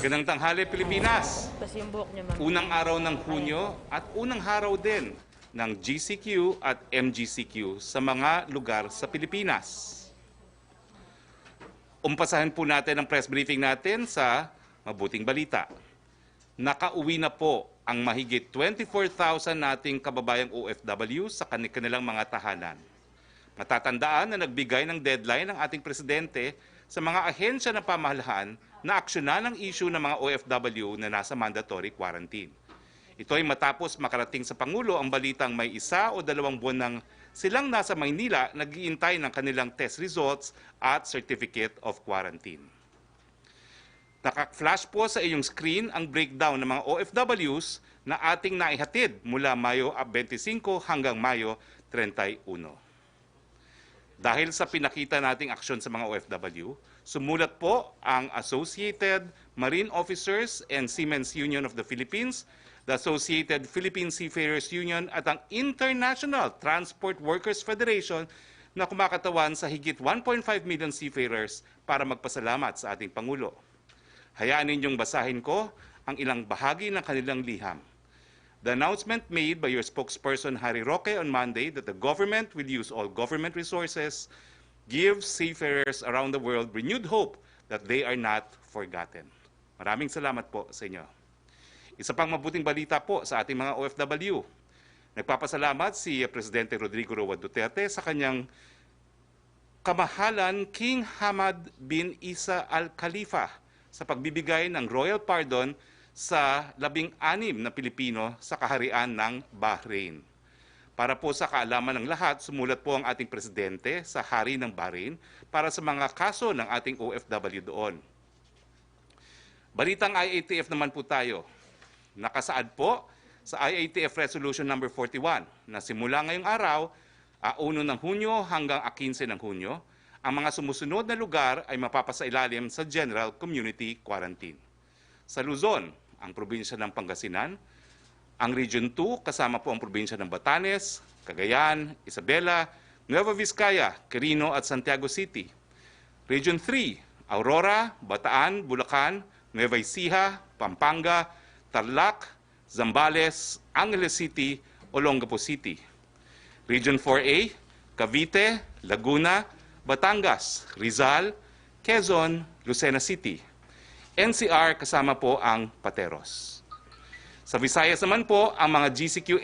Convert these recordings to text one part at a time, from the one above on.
Magandang tanghali, Pilipinas! Unang araw ng Hunyo at unang araw din ng GCQ at MGCQ sa mga lugar sa Pilipinas. Umpasahin po natin ang press briefing natin sa mabuting balita. Nakauwi na po ang mahigit 24,000 nating kababayang OFW sa kanilang mga tahanan. Matatandaan na nagbigay ng deadline ng ating presidente sa mga ahensya ng pamahalaan na aksyonan ang issue ng mga OFW na nasa mandatory quarantine. Ito ay matapos makarating sa Pangulo ang balitang may 1 o 2 buwan nang silang nasa Maynila nag-iintay ng kanilang test results at certificate of quarantine. Naka-flash po sa iyong screen ang breakdown ng mga OFWs na ating naihatid mula Mayo 25 hanggang Mayo 31. Dahil sa pinakita nating aksyon sa mga OFW, sumulat po ang Associated Marine Officers and Seamen's Union of the Philippines, the Associated Philippine Seafarers Union at ang International Transport Workers Federation na kumakatawan sa higit 1.5 million seafarers para magpasalamat sa ating Pangulo. Hayaan ninyong basahin ko ang ilang bahagi ng kanilang liham. The announcement made by your spokesperson Harry Roque on Monday that the government will use all government resources gives seafarers around the world renewed hope that they are not forgotten. Maraming salamat po sa inyo. Isa pang mabuting balita po sa ating mga OFW. Nagpapasalamat si Presidente Rodrigo Roa Duterte sa kanyang kamahalan King Hamad bin Isa Al Khalifa sa pagbibigay ng royal pardon sa 16 na Pilipino sa kaharian ng Bahrain. Para po sa kaalaman ng lahat, sumulat po ang ating presidente sa Hari ng Bahrain para sa mga kaso ng ating OFW doon. Balitang IATF naman po tayo. Nakasaad po sa IATF Resolution number 41 na simula ngayong araw, 1 ng Hunyo hanggang 15 ng Hunyo, ang mga sumusunod na lugar ay mapapasailalim sa General Community Quarantine. Sa Luzon, ang probinsya ng Pangasinan, ang Region 2 kasama po ang probinsya ng Batanes, Cagayan, Isabela, Nueva Vizcaya, Quirino at Santiago City. Region 3, Aurora, Bataan, Bulacan, Nueva Ecija, Pampanga, Tarlac, Zambales, Angeles City, Olongapo City. Region 4A, Cavite, Laguna, Batangas, Rizal, Quezon, Lucena City. NCR kasama po ang Pateros. Sa Visayas naman po, ang mga GCQ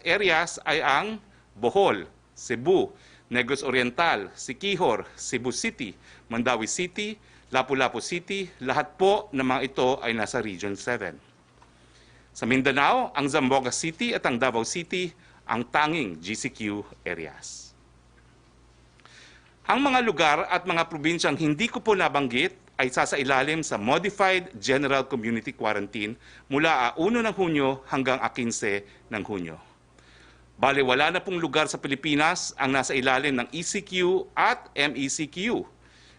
areas ay ang Bohol, Cebu, Negros Oriental, Siquijor, Cebu City, Mandawi City, Lapu-Lapu City, lahat po ng mga ito ay nasa Region 7. Sa Mindanao, ang Zamboanga City at ang Davao City ang tanging GCQ areas. Ang mga lugar at mga probinsyang hindi ko po nabanggit ay sasailalim sa Modified General Community Quarantine mula 1 ng Hunyo hanggang 15 ng Hunyo. Bale, wala na pong lugar sa Pilipinas ang nasa ilalim ng ECQ at MECQ.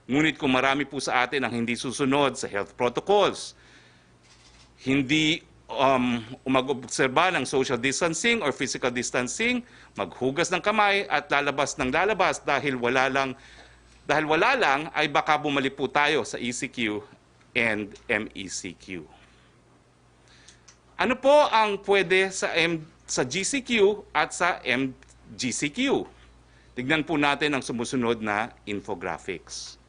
Ngunit kung marami po sa atin ang hindi susunod sa health protocols, hindi mag-obserba ng social distancing or physical distancing, maghugas ng kamay at lalabas ng lalabas dahil wala lang ay baka bumalik po tayo sa ECQ and MECQ. Ano po ang pwede sa GCQ at sa MGCQ? Tignan po natin ang sumusunod na infographics.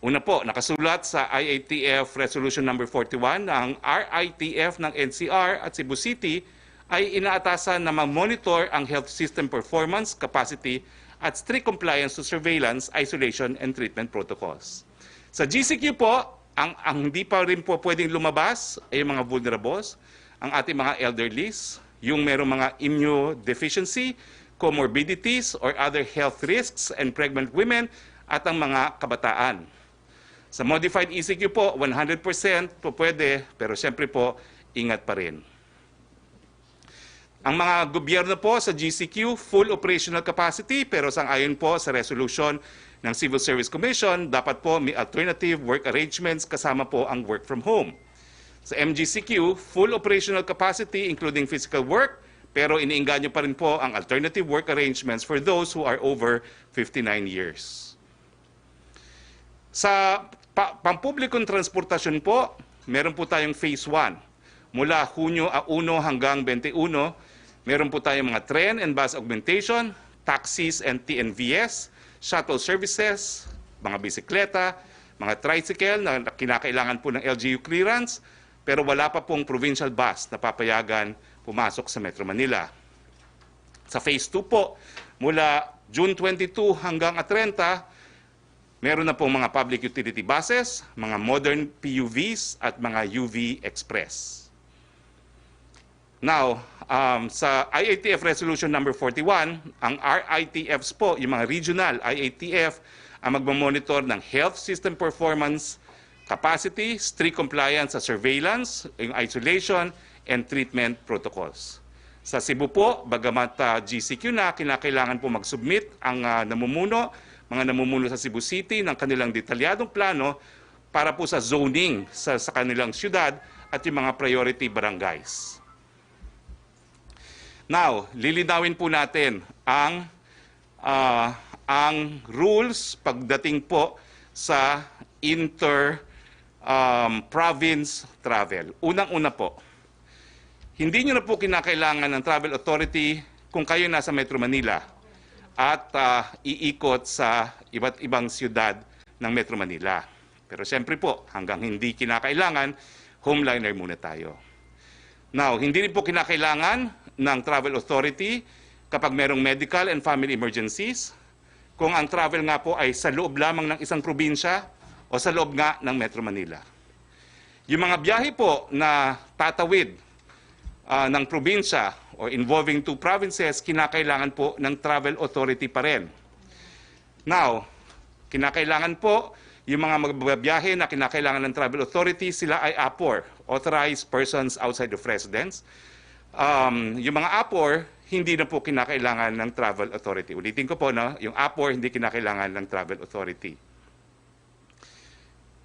Una po, nakasulat sa IATF Resolution number 41 na ang RITF ng NCR at Cebu City ay inaatasan na ma-monitor ang health system performance, capacity, at strict compliance to surveillance, isolation, and treatment protocols. Sa GCQ po, ang hindi pa rin po pwedeng lumabas ay yung mga vulnerables, ang ating mga elderlies, yung merong mga immunodeficiency, comorbidities, or other health risks, and pregnant women, at ang mga kabataan. Sa modified ECQ po, 100% po pwede, pero siyempre po, ingat pa rin. Ang mga gobyerno po sa GCQ, full operational capacity, pero sang-ayon po sa resolution ng Civil Service Commission, dapat po may alternative work arrangements kasama po ang work from home. Sa MGCQ, full operational capacity including physical work, pero iniinganyo pa rin po ang alternative work arrangements for those who are over 59 years. Sa pampublikong transportasyon po, meron po tayong Phase 1. Mula Hunyo 1 hanggang 21, meron po tayong mga train and bus augmentation, taxis and TNVS, shuttle services, mga bisikleta, mga tricycle na kinakailangan po ng LGU clearance, pero wala pa pong provincial bus na papayagan pumasok sa Metro Manila. Sa Phase 2 po, mula June 22 hanggang 30, meron na pong mga public utility buses, mga modern PUVs at mga UV Express. Now, sa IATF Resolution number 41, ang RITFs po, yung mga regional IATF, ang magmamonitor ng health system performance, capacity, strict compliance sa surveillance, yung isolation, and treatment protocols. Sa Cebu po, bagamat GCQ na, kinakailangan po mag-submit ang mga namumuno sa Cebu City ng kanilang detalyadong plano para po sa zoning sa kanilang syudad at yung mga priority barangays. Now, lilinawin po natin ang rules pagdating po sa inter-province travel. Unang-una po, hindi nyo na po kinakailangan ng travel authority kung kayo nasa Metro Manila at iikot sa iba't ibang siyudad ng Metro Manila. Pero siyempre po, hanggang hindi kinakailangan, homeliner muna tayo. Now, hindi rin po kinakailangan ng travel authority kapag merong medical and family emergencies, kung ang travel nga po ay sa loob lamang ng isang probinsya o sa loob nga ng Metro Manila. Yung mga biyahe po na tatawid ng probinsya o involving 2 provinces, kinakailangan po ng travel authority pa rin. Now, kinakailangan po yung mga magbabiyahe na kinakailangan ng travel authority, sila ay APOR, Authorized Persons Outside of Residence. Yung mga APOR, hindi na po kinakailangan ng travel authority. Ulitin ko po, no? Yung APOR, hindi kinakailangan ng travel authority.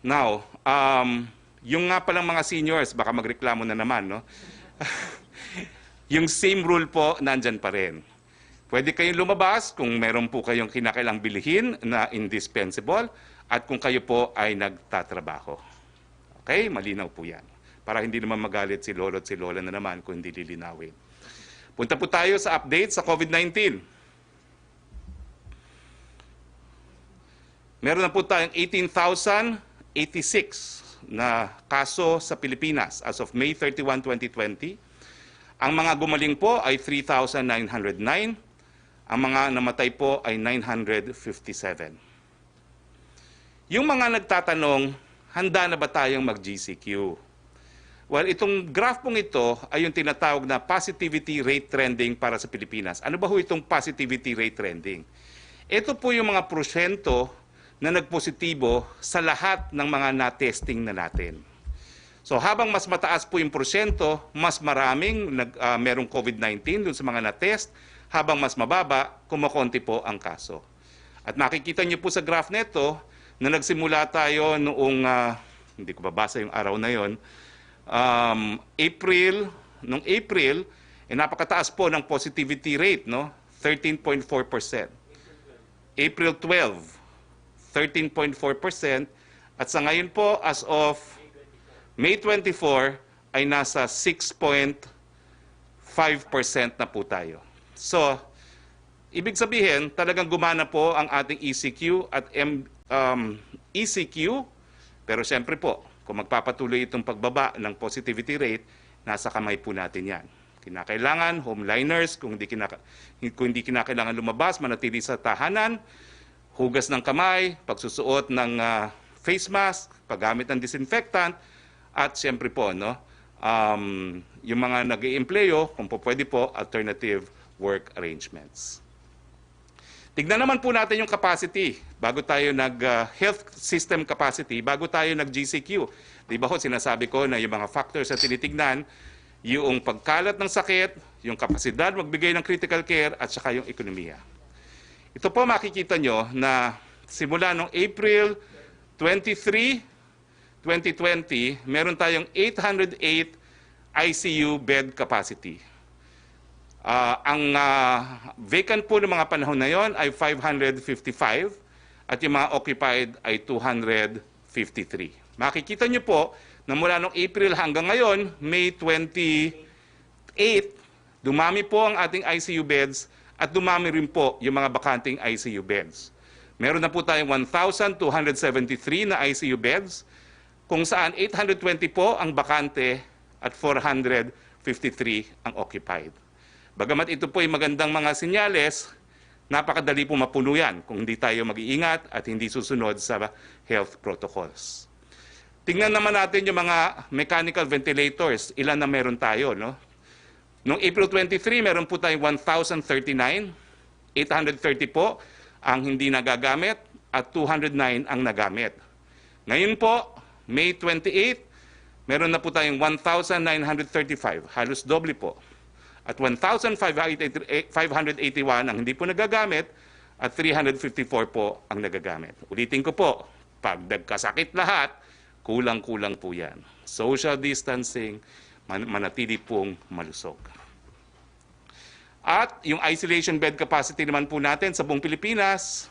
Now, yung nga palang mga seniors, baka magreklamo na naman, no? Yung same rule po, nandyan pa rin. Pwede kayong lumabas kung meron po kayong kinakailang bilihin na indispensable at kung kayo po ay nagtatrabaho. Okay? Malinaw po yan. Para hindi naman magalit si lolo at si lola na naman kung hindi lilinawin. Punta po tayo sa update sa COVID-19. Meron na po tayong 18,086 na kaso sa Pilipinas as of May 31, 2020. Ang mga gumaling po ay 3,909. Ang mga namatay po ay 957. Yung mga nagtatanong, handa na ba tayong mag-GCQ? Well, itong graph pong ito ay yung tinatawag na positivity rate trending para sa Pilipinas. Ano ba ho itong positivity rate trending? Ito po yung mga porsyento na nagpositibo sa lahat ng mga na-testing na natin. So habang mas mataas po yung porsyento, mas maraming merong COVID-19 dun sa mga na-test, habang mas mababa, kumakonti po ang kaso. At makikita niyo po sa graph nito na nagsimula tayo noong, hindi ko babasa yung araw na yon, April, napakataas po ng positivity rate, no? 13.4%. April 12, 13.4%. At sa ngayon po, as of May 24 ay nasa 6.5% na po tayo. So, ibig sabihin, talagang gumana po ang ating ECQ at ECQ, pero siyempre po, kung magpapatuloy itong pagbaba ng positivity rate, nasa kamay po natin yan. Kinakailangan, homeliners, kung hindi kinakailangan lumabas, manatili sa tahanan, hugas ng kamay, pagsusuot ng face mask, paggamit ng disinfectant, at siyempre po, no, yung mga nag-iempleyo, kung po pwede po, alternative work arrangements. Tignan naman po natin yung capacity, bago tayo health system capacity, bago tayo nag-GCQ. Di ba ho, sinasabi ko na yung mga factors na tinitignan, yung pagkalat ng sakit, yung kapasidad magbigay ng critical care, at saka yung ekonomiya. Ito po makikita nyo na simula noong April 23, 2020, meron tayong 808 ICU bed capacity. Ang vacant po ng mga panahon na yon ay 555 at yung mga occupied ay 253. Makikita nyo po na mula noong April hanggang ngayon, May 28, dumami po ang ating ICU beds at dumami rin po yung mga bakanting ICU beds. Meron na po tayong 1,273 na ICU beds, kung saan 820 po ang bakante at 453 ang occupied. Bagamat ito po ay magandang mga senyales, napakadali po mapuno yan kung hindi tayo mag-iingat at hindi susunod sa health protocols. Tingnan naman natin yung mga mechanical ventilators, ilan na meron tayo, no? Noong April 23, meron po tayong 1,039, 830 po ang hindi nagagamit at 209 ang nagamit. Ngayon po, May 28, meron na po tayong 1,935, halos doble po. At 1,581 ang hindi po nagagamit at 354 po ang nagagamit. Ulitin ko po, pag nagkasakit lahat, kulang-kulang po yan. Social distancing, manatili pong malusog. At yung isolation bed capacity naman po natin sa buong Pilipinas,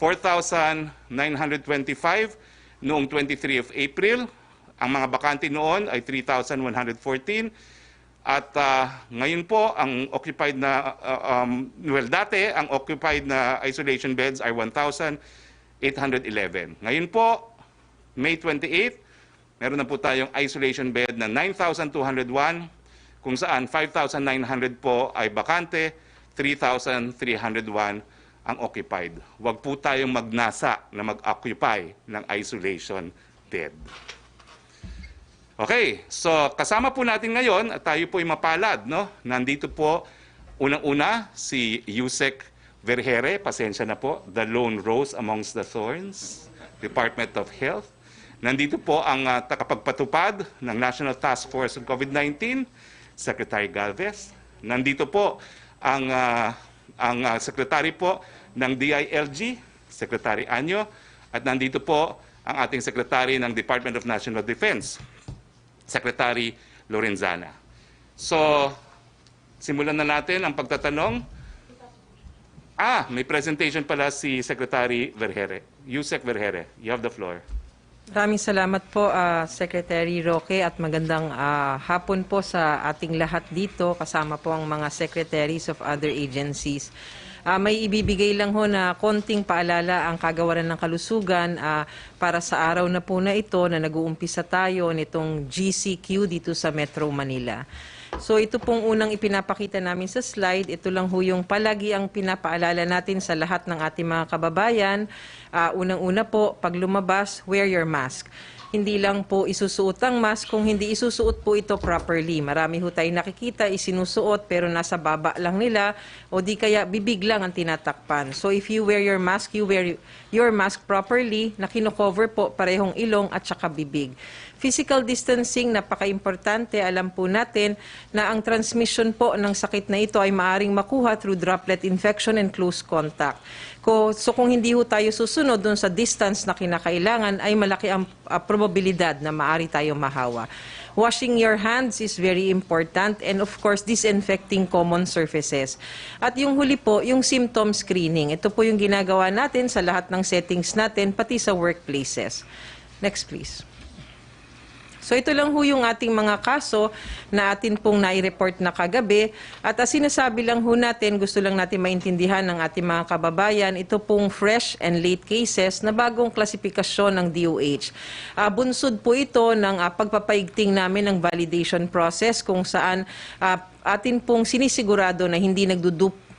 4,925 noong 23 of April. Ang mga bakante noon ay 3,114. At ngayon po, ang occupied na, dati, ang occupied na isolation beds ay 1,811. Ngayon po, May 28, meron na po tayong isolation bed na 9,201, kung saan 5,900 po ay bakante, 3,301 ang occupied. Huwag po tayong magnasa na mag-occupy ng isolation bed. Okay, so kasama po natin ngayon at tayo po ay mapalad, no? Nandito po unang-una si Yusek Vergere, pasensya na po, the lone rose amongst the thorns, Department of Health. Nandito po ang takapagpatupad ng National Task Force on COVID-19, Secretary Galvez. Nandito po ang Secretary po ng DILG, Secretary Anyo. At nandito po ang ating Secretary ng Department of National Defense, Secretary Lorenzana. So, simulan na natin ang pagtatanong. May presentation pala si Secretary Vergere. Yusek Vergere, you have the floor. Maraming salamat po, Secretary Roque, at magandang hapon po sa ating lahat dito, kasama po ang mga secretaries of other agencies. May ibibigay lang ho na konting paalala ang Kagawaran ng Kalusugan para sa araw na po na ito na nag-uumpisa tayo nitong GCQ dito sa Metro Manila. So ito pong unang ipinapakita namin sa slide, ito lang ho yung palagi ang pinapaalala natin sa lahat ng ating mga kababayan. Unang-una po, pag lumabas, wear your mask. Hindi lang po isusuot ang mask kung hindi isusuot po ito properly. Marami ho tayong nakikita, isinusuot pero nasa baba lang nila o di kaya bibig lang ang tinatakpan. So if you wear your mask, you wear your mask properly na kino-cover po parehong ilong at saka bibig. Physical distancing, napaka-importante. Alam po natin na ang transmission po ng sakit na ito ay maaring makuha through droplet infection and close contact. So kung hindi ho tayo susunod dun sa distance na kinakailangan, ay malaki ang probabilidad na maaari tayo mahawa. Washing your hands is very important, and of course, disinfecting common surfaces. At yung huli po, yung symptom screening. Ito po yung ginagawa natin sa lahat ng settings natin, pati sa workplaces. Next, please. So ito lang ho yung ating mga kaso na atin pong nai-report na kagabi. At sinasabi lang ho natin, gusto lang natin maintindihan ng ating mga kababayan, ito pong fresh and late cases na bagong klasifikasyon ng DOH. Bunsod po ito ng pagpapaigting namin ng validation process kung saan atin pong sinisigurado na hindi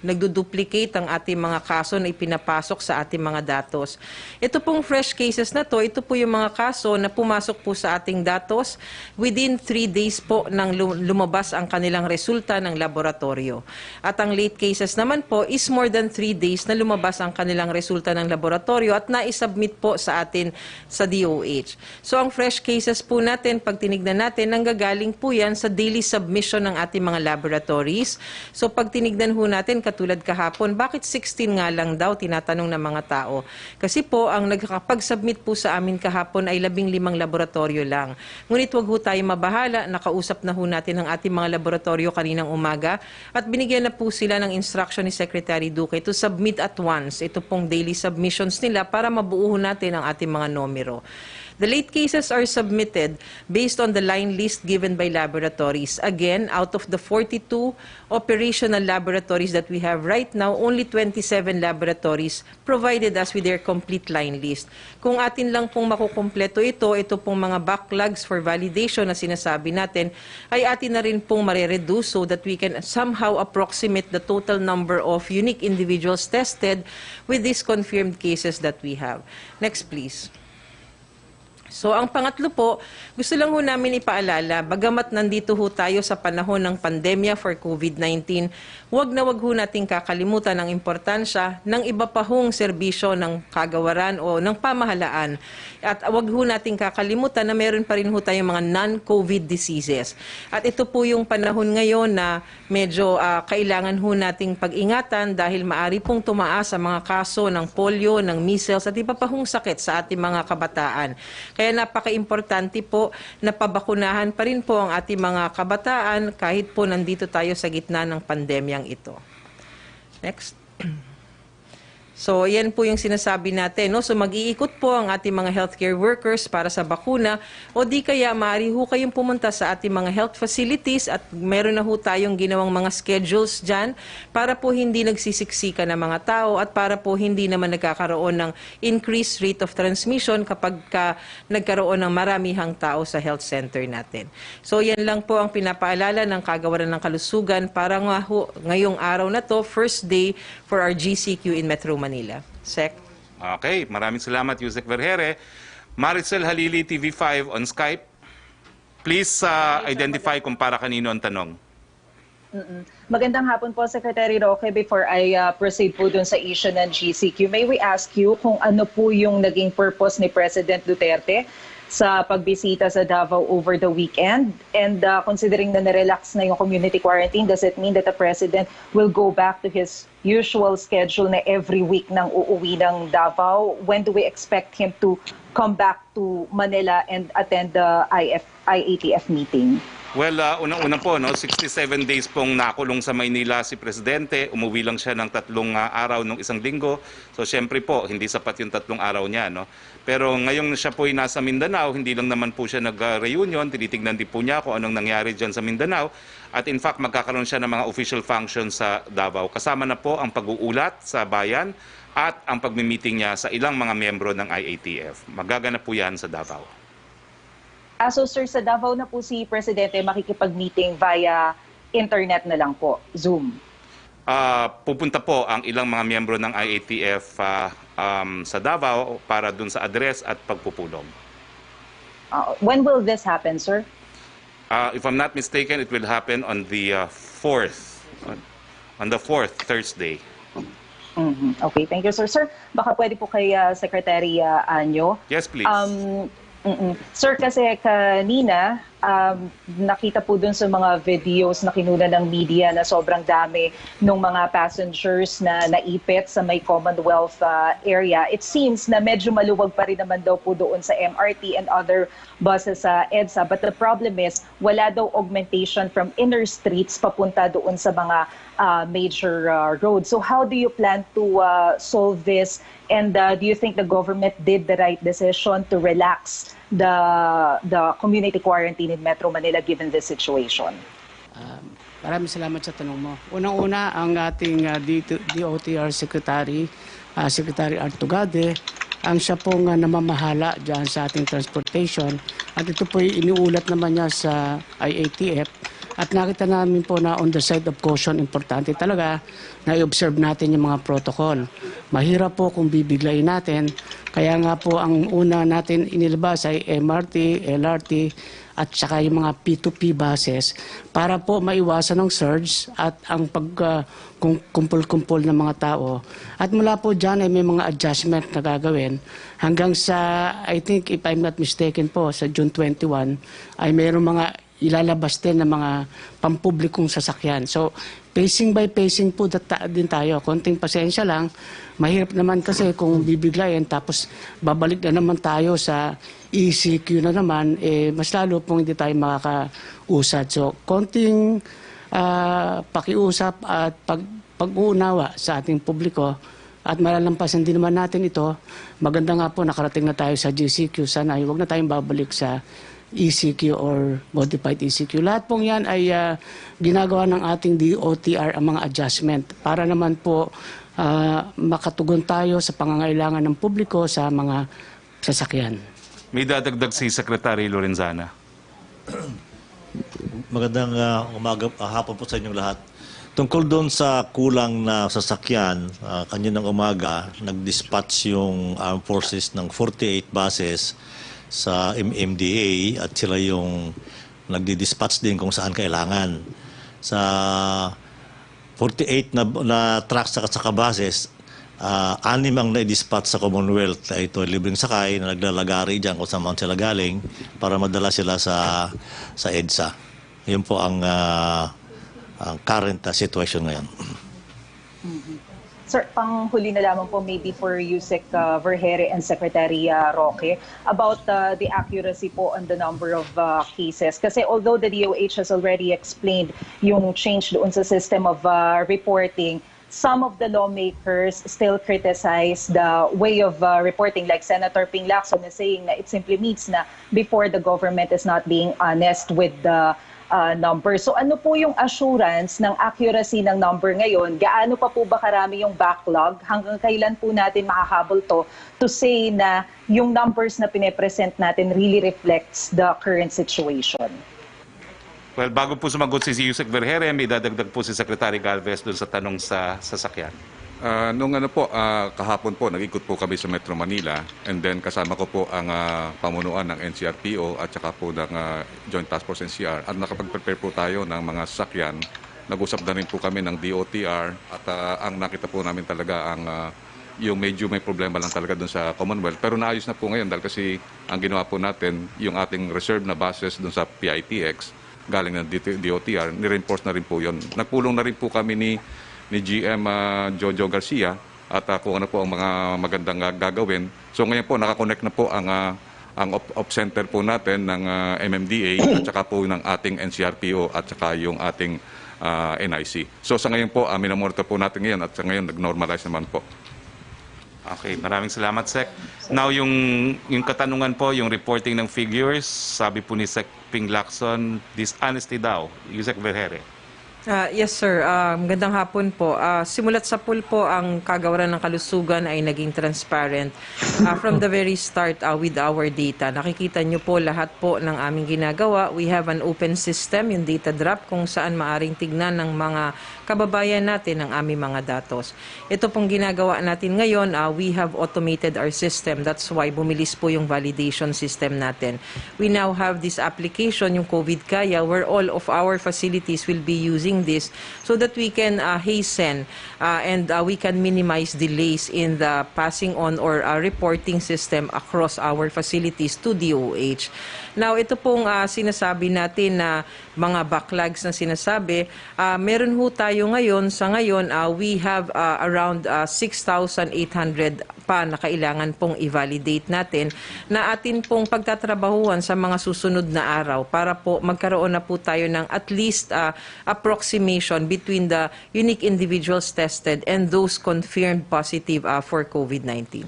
nagduduplicate ang ating mga kaso na ipinapasok sa ating mga datos. Ito pong fresh cases na to, ito po yung mga kaso na pumasok po sa ating datos within 3 days po nang lumabas ang kanilang resulta ng laboratorio. At ang late cases naman po is more than 3 days na lumabas ang kanilang resulta ng laboratorio at naisubmit po sa atin sa DOH. So ang fresh cases po natin, pag tinignan natin, nanggagaling po yan sa daily submission ng ating mga laboratories. So pag tinignan po natin, katulad kahapon, bakit 16 nga lang daw, tinatanong ng mga tao. Kasi po, ang nagkakapag-submit po sa amin kahapon ay 15 laboratorio lang. Ngunit wag ho tayo mabahala, nakausap na ho natin ang ating mga laboratorio kaninang umaga at binigyan na po sila ng instruction ni Secretary Duque to submit at once ito pong daily submissions nila para mabuo natin ang ating mga numero. The late cases are submitted based on the line list given by laboratories. Again, out of the 42 operational laboratories that we have right now, only 27 laboratories provided us with their complete line list. Kung atin lang pong makukumpleto ito pong mga backlogs for validation na sinasabi natin, ay atin na rin pong marereduce so that we can somehow approximate the total number of unique individuals tested with these confirmed cases that we have. Next, please. So ang pangatlo po, gusto lang ho namin ipaalala, bagamat nandito ho tayo sa panahon ng pandemya for COVID-19, wag ho nating kakalimutan ang importansya ng iba pa hong serbisyo ng kagawaran o ng pamahalaan. At wag ho nating kakalimutan na meron pa rin ho tayong mga non-COVID diseases. At ito po yung panahon ngayon na medyo kailangan ho nating pag-ingatan dahil maari pong tumaas ang mga kaso ng polio, ng measles at iba pa hong sakit sa ating mga kabataan. Kaya napaka-importante po na pabakunahan pa rin po ang ating mga kabataan kahit po nandito tayo sa gitna ng pandemyang ito. Next. So, yan po yung sinasabi natin. No? So, mag-iikot po ang ating mga healthcare workers para sa bakuna o di kaya maaari ho kayong pumunta sa ating mga health facilities at meron na ho tayong ginawang mga schedules dyan para po hindi nagsisiksika ng mga tao at para po hindi naman nagkakaroon ng increased rate of transmission kapag nagkaroon ng maramihang tao sa health center natin. So, yan lang po ang pinapaalala ng Kagawaran ng Kalusugan para ngayong araw na to, first day for our GCQ in Metro Manila. Sec. Okay, maraming salamat, Yusek Vergere. Maricel Halili, TV5 on Skype. Please identify kung para kanino ang tanong. Magandang hapon po, Secretary Roque. Before I proceed po dun sa issue ng GCQ, may we ask you kung ano po yung naging purpose ni President Duterte sa pagbisita sa Davao over the weekend? And considering na na-relax na yung community quarantine, does it mean that the President will go back to his usual schedule na every week nang uuwi ng Davao? When do we expect him to come back to Manila and attend the IATF meeting? Well, unang-una po, 67 days pong nakulong sa Maynila si Presidente. Umuwi lang siya ng 3 araw nung isang linggo. So, syempre po, hindi sapat yung 3 araw niya. Pero ngayong siya po ay nasa Mindanao, hindi lang naman po siya nag-reunion. Tinitignan din po niya kung anong nangyari dyan sa Mindanao. At in fact, magkakaroon siya ng mga official functions sa Davao. Kasama na po ang pag-uulat sa Bayan at ang pagmi-meeting niya sa ilang mga miyembro ng IATF. Magaganap po yan sa Davao. So sir, sa Davao na po si Presidente makikipag-meeting via internet na lang po, Zoom? Pupunta po ang ilang mga miyembro ng IATF sa Davao para dun sa address at pagpupulong. When will this happen, sir? If I'm not mistaken, it will happen on the 4th, Thursday. Okay, thank you, sir. Sir, baka pwede po kay Secretary Anyo. Yes, please. Sir, kasi kanina, nakita po dun sa mga videos na kinuna ng media na sobrang dami ng mga passengers na naipit sa may Commonwealth area. It seems na medyo maluwag pa rin naman daw po doon sa MRT and other buses sa EDSA. But the problem is, wala daw augmentation from inner streets papunta doon sa mga major roads. So how do you plan to solve this? And do you think the government did the right decision to relax the community quarantine in Metro Manila given this situation? Maraming salamat sa tanong mo. Unang-una, ang ating DOTR Secretary, Secretary Artugade, ang siya pong namamahala dyan sa ating transportation. At ito po iniulat naman niya sa IATF. At nakita namin po na on the side of caution, importante talaga na i-observe natin yung mga protocol. Mahirap po kung bibiglayin natin. Kaya nga po ang una natin inilabas ay MRT, LRT at saka yung mga P2P buses para po maiwasan ng surge at ang pagkumpul-kumpul ng mga tao. At mula po dyan ay may mga adjustment na gagawin hanggang sa, I think if I'm not mistaken po, sa June 21 ay mayroong mga ilalabas din ng mga pampublikong sasakyan. So, pacing by pacing po din tayo. Konting pasensya lang. Mahirap naman kasi kung bibiglayin tapos babalik na naman tayo sa ECQ na naman, mas lalo pong hindi tayo makakausad. So, konting pakiusap at pag-uunawa sa ating publiko at malalampasan din naman natin ito, maganda nga po nakarating na tayo sa GCQ. Sana ay huwag na tayong babalik sa ECQ or modified ECQ. Lahat pong yan ay ginagawa ng ating DOTR ang mga adjustment para naman po makatugon tayo sa pangangailangan ng publiko sa mga sasakyan. May dadagdag si Secretary Lorenzana. Magandang hapon po sa inyong lahat. Tungkol doon sa kulang na sasakyan, kaninang umaga, nag-dispatch yung Armed Forces ng 48 bases sa MMDA at sila yung nagdi-dispatch din kung saan kailangan. Sa 48 na trucks at saka bases, 6 ang na-dispatch sa Commonwealth. Ito libreng sakay na naglalagari dyan kung saan sila galing para madala sila sa EDSA. Yun po ang current situation ngayon. Sir, panghuli na lamang po maybe for Yusek Vergere and Secretary Roque about the accuracy po on the number of cases. Kasi although the DOH has already explained yung change doon sa system of reporting, some of the lawmakers still criticize the way of reporting, like Senator Ping Lacson is saying na it simply means na before the government is not being honest with the number. So ano po yung assurance ng accuracy ng number ngayon? Gaano pa po ba karami yung backlog? Hanggang kailan po natin makahabol to say na yung numbers na pine-present natin really reflects the current situation? Well, bago po sumagot si Yusek Vergere, may dadagdag po si Secretary Galvez doon sa tanong sa sasakyan. Kahapon po, nag-ikot po kami sa Metro Manila and then kasama ko po ang pamunuan ng NCRPO at saka po ng Joint Task Force NCR at nakapag-prepare po tayo ng mga sasakyan. Nag-usap na rin po kami ng DOTR at ang nakita po namin talaga yung medyo may problema lang talaga doon sa Commonwealth. Pero naayos na po ngayon dahil kasi ang ginawa po natin, yung ating reserve na bases doon sa PITX galing ng DOTR, ni-reinforce na rin po yun. Nagpulong na rin po kami ni GM Jojo Garcia at kung ano po ang mga magandang gagawin. So ngayon po nakakonect na po ang op center po natin ng MMDA at saka po ng ating NCRPO at saka yung ating NIC. So sa ngayon po, minamonitor po natin ngayon at sa ngayon nag-normalize naman po. Okay, maraming salamat, Sec. Now, yung katanungan po, yung reporting ng figures, sabi po ni Sec Ping Lacson, dishonesty daw. Yusek Vergere. Yes, sir. Magandang hapon po. Simulat sa pool po, ang kagawaran ng kalusugan ay naging transparent from the very start with our data. Nakikita nyo po lahat po ng aming ginagawa. We have an open system, yung data drop, kung saan maaring tignan ng mga kababayan natin ang aming mga datos. Ito pong ginagawa natin ngayon, we have automated our system. That's why bumilis po yung validation system natin. We now have this application, yung COVID Kaya, where all of our facilities will be using this so that we can hasten and we can minimize delays in the passing on or reporting system across our facilities to DOH. Now, ito pong sinasabi natin na mga backlogs na sinasabi, meron ho tayo ngayon, sa ngayon, we have around 6,800 pa na kailangan pong i-validate natin na atin pong pagtatrabahuan sa mga susunod na araw para po magkaroon na po tayo ng at least approximation between the unique individuals tested and those confirmed positive for COVID-19.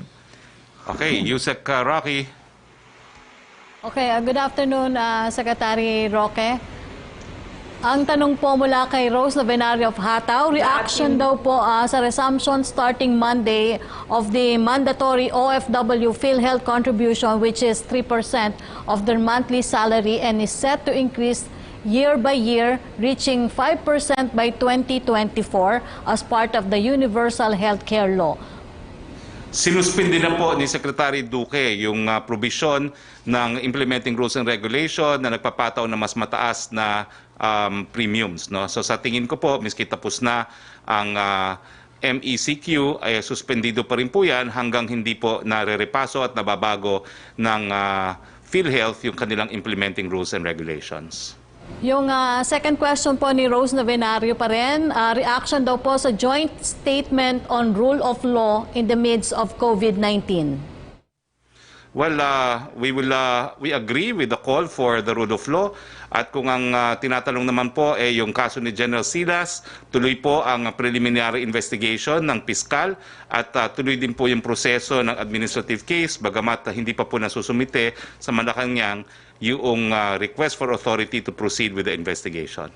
Okay, Yusek Roque. Okay, good afternoon, Secretary Roque. Ang tanong po mula kay Rose Novenario of Hataw, reaction daw po sa resumption starting Monday of the mandatory OFW PhilHealth contribution, which is 3% of their monthly salary and is set to increase year by year, reaching 5% by 2024 as part of the Universal Healthcare Law. Sinuspindi na po ni Secretary Duque yung provision ng implementing rules and regulation na nagpapataw na mas mataas na premiums. No? So sa tingin ko po, miski tapos na ang MECQ, ay suspendido pa rin po yan hanggang hindi po nare-repaso at nababago ng PhilHealth yung kanilang implementing rules and regulations. Yung second question po ni Rose Novenario pa rin, reaction daw po sa joint statement on rule of law in the midst of COVID-19. Well, we agree with the call for the rule of law. At kung ang tinatanong naman po yung kaso ni General Silas, tuloy po ang preliminary investigation ng piskal at tuloy din po yung proseso ng administrative case, bagamat hindi pa po nasusumite sa Malacanang yung request for authority to proceed with the investigation.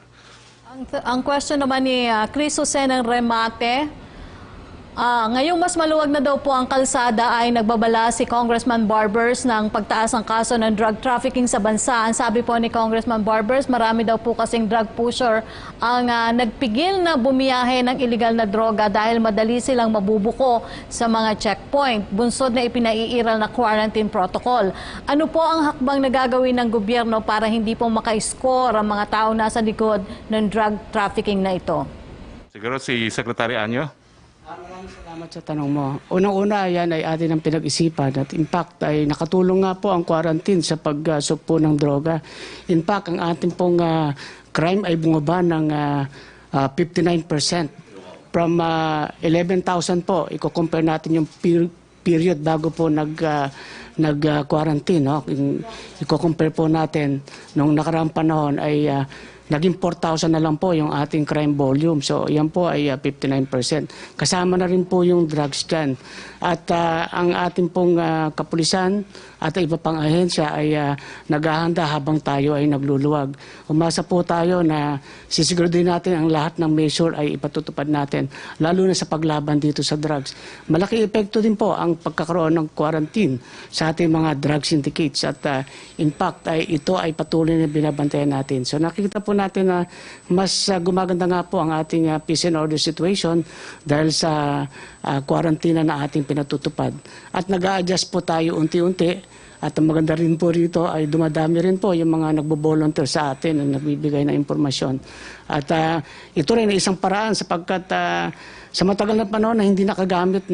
Ang question naman ni Chris Jose ng Remate, ngayong mas maluwag na daw po ang kalsada ay nagbabala si Congressman Barbers ng pagtaas ng kaso ng drug trafficking sa bansa. Ang sabi po ni Congressman Barbers, marami daw po kasing drug pusher ang nagpigil na bumiyahe ng iligal na droga dahil madali silang mabubuko sa mga checkpoint. Bunsod na ipinaiiral na quarantine protocol. Ano po ang hakbang na gagawin ng gobyerno para hindi po maka-score ang mga tao nasa likod ng drug trafficking na ito? Siguro si Secretary Anyo. Maraming salamat sa tanong mo. Unang-una, yan ay atin ang pinag-isipan at in fact ay nakatulong nga po ang quarantine sa pagsugpo ng droga. In fact, ang ating pong crime ay bumaba ng 59%. From 11,000 po, i-compare natin yung period bago po nag-quarantine. No? I-compare po natin nung nakaraang panahon ay naging 4,000 na lang po yung ating crime volume. So, yan po ay 59%. Kasama na rin po yung drugs dyan. At ang ating pong kapulisan at iba pang ahensya ay naghahanda habang tayo ay nagluluwag. Umasa po tayo na sisiguraduhin natin ang lahat ng measure ay ipatutupad natin, lalo na sa paglaban dito sa drugs. Malaki epekto din po ang pagkakaroon ng quarantine sa ating mga drug syndicates. At in fact, ito ay patuloy na binabantayan natin. So nakikita po natin na mas gumaganda nga po ang ating peace and order situation dahil sa quarantine na ating pinatutupad. At nag-a-adjust po tayo unti-unti. At ang maganda rin po rito ay dumadami rin po yung mga nagbo-volunteer sa atin na nagbibigay ng impormasyon. At ito rin ay isang paraan sapagkat sa matagal na panahon na hindi nakagamit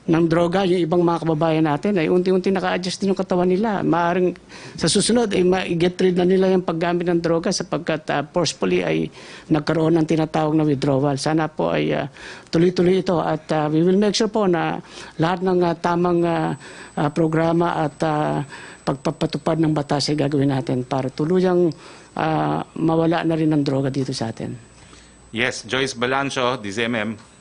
ng droga, yung ibang mga kababayan natin ay unti-unti naka-adjust din yung katawan nila. Maaaring sa susunod ay ma-get rid na nila yung paggamit ng droga sapagkat forcefully ay nagkaroon ng tinatawag na withdrawal. Sana po ay tuloy-tuloy ito at we will make sure po na lahat ng tamang programa at pagpapatupad ng batas ay gagawin natin para tuluyang mawala na rin ng droga dito sa atin. Yes, Joyce Balancho, DZMM.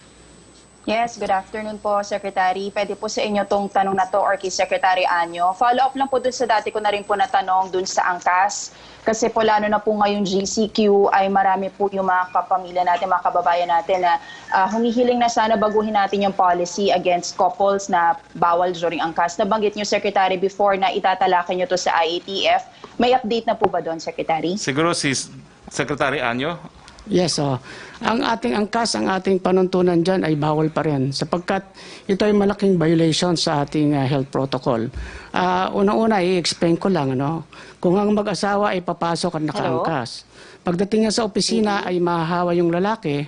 Yes, good afternoon po, Secretary. Pwede po sa inyo tong tanong na to or kay Secretary Anyo. Follow-up lang po dun sa dati ko na rin po natanong dun sa angkas. Kasi po lalo na po ngayong GCQ ay marami po yung mga kapamilya natin, mga kababayan natin na humihiling na sana baguhin natin yung policy against couples na bawal during angkas. Nabanggit nyo, Secretary, before na itatalakan nyo to sa IATF. May update na po ba doon, Secretary? Siguro si Secretary Anyo. Yes, ang ating angkas, ang ating panuntunan dyan ay bawal pa rin sapagkat ito ay malaking violation sa ating health protocol. Una-una, i-explain ko lang, kung ang mag-asawa ay papasok at nakaangkas, pagdating niya sa opisina ay mahahawa yung lalaki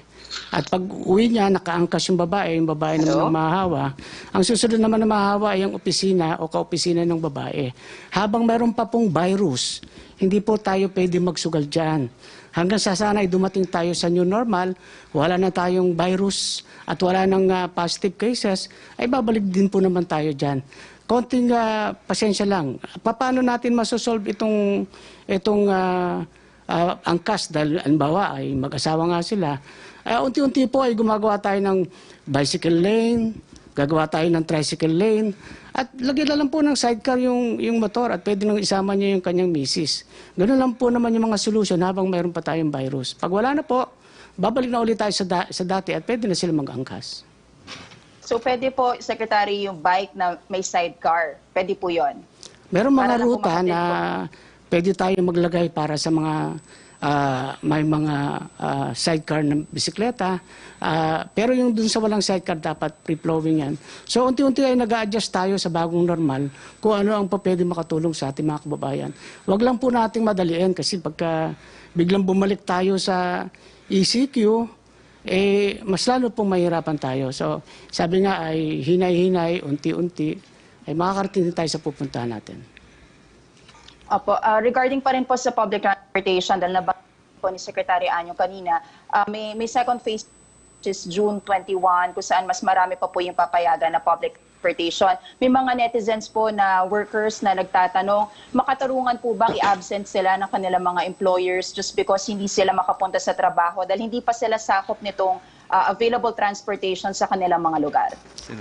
at pag uwi niya, nakaangkas yung babae naman ang mahahawa. Ang susunod naman na mahahawa ay ang opisina o kaopisina ng babae. Habang mayroon pa pong virus, hindi po tayo pwede magsugal dyan. Hanggang sa sana ay dumating tayo sa new normal, wala na tayong virus at wala nang positive cases, ay babalik din po naman tayo dyan. Konting pasensya lang. Paano natin masosolve itong angkas dahil anbawa ay mag-asawa nga sila. Unti-unti po ay gumagawa tayo ng bicycle lane, gagawa tayo ng tricycle lane, at lagyan na lang po ng sidecar yung motor at pwede nang isama niya yung kanyang misis. Ganun lang po naman yung mga solusyon habang mayroon pa tayong virus. Pag wala na po, babalik na ulit tayo sa dati at pwede na sila mag-angkas. So pwede po, Secretary, yung bike na may sidecar. Pwede po yon. Meron mga ruta na pwede tayo maglagay para sa mga may mga sidecar ng bisikleta. Pero yung dun sa walang sidecar, dapat free-flowing yan. So unti-unti ay nag-a-adjust tayo sa bagong normal kung ano ang pwede makatulong sa ating mga kababayan. Huwag lang po nating madaliin kasi pagka biglang bumalik tayo sa ECQ, mas lalo pong mahirapan tayo. So sabi nga ay hinay-hinay, unti-unti, ay makakarating din tayo sa pupuntahan natin. Opo, regarding pa rin po sa public transportation, dahil nabanggit po ni Secretary Anyo kanina, may second phase which is June 21 kung saan mas marami pa po yung papayagan na public transportation. May mga netizens po na workers na nagtatanong, makatarungan po bang i-absent sila ng kanilang mga employers just because hindi sila makapunta sa trabaho dahil hindi pa sila sakop nitong available transportation sa kanilang mga lugar?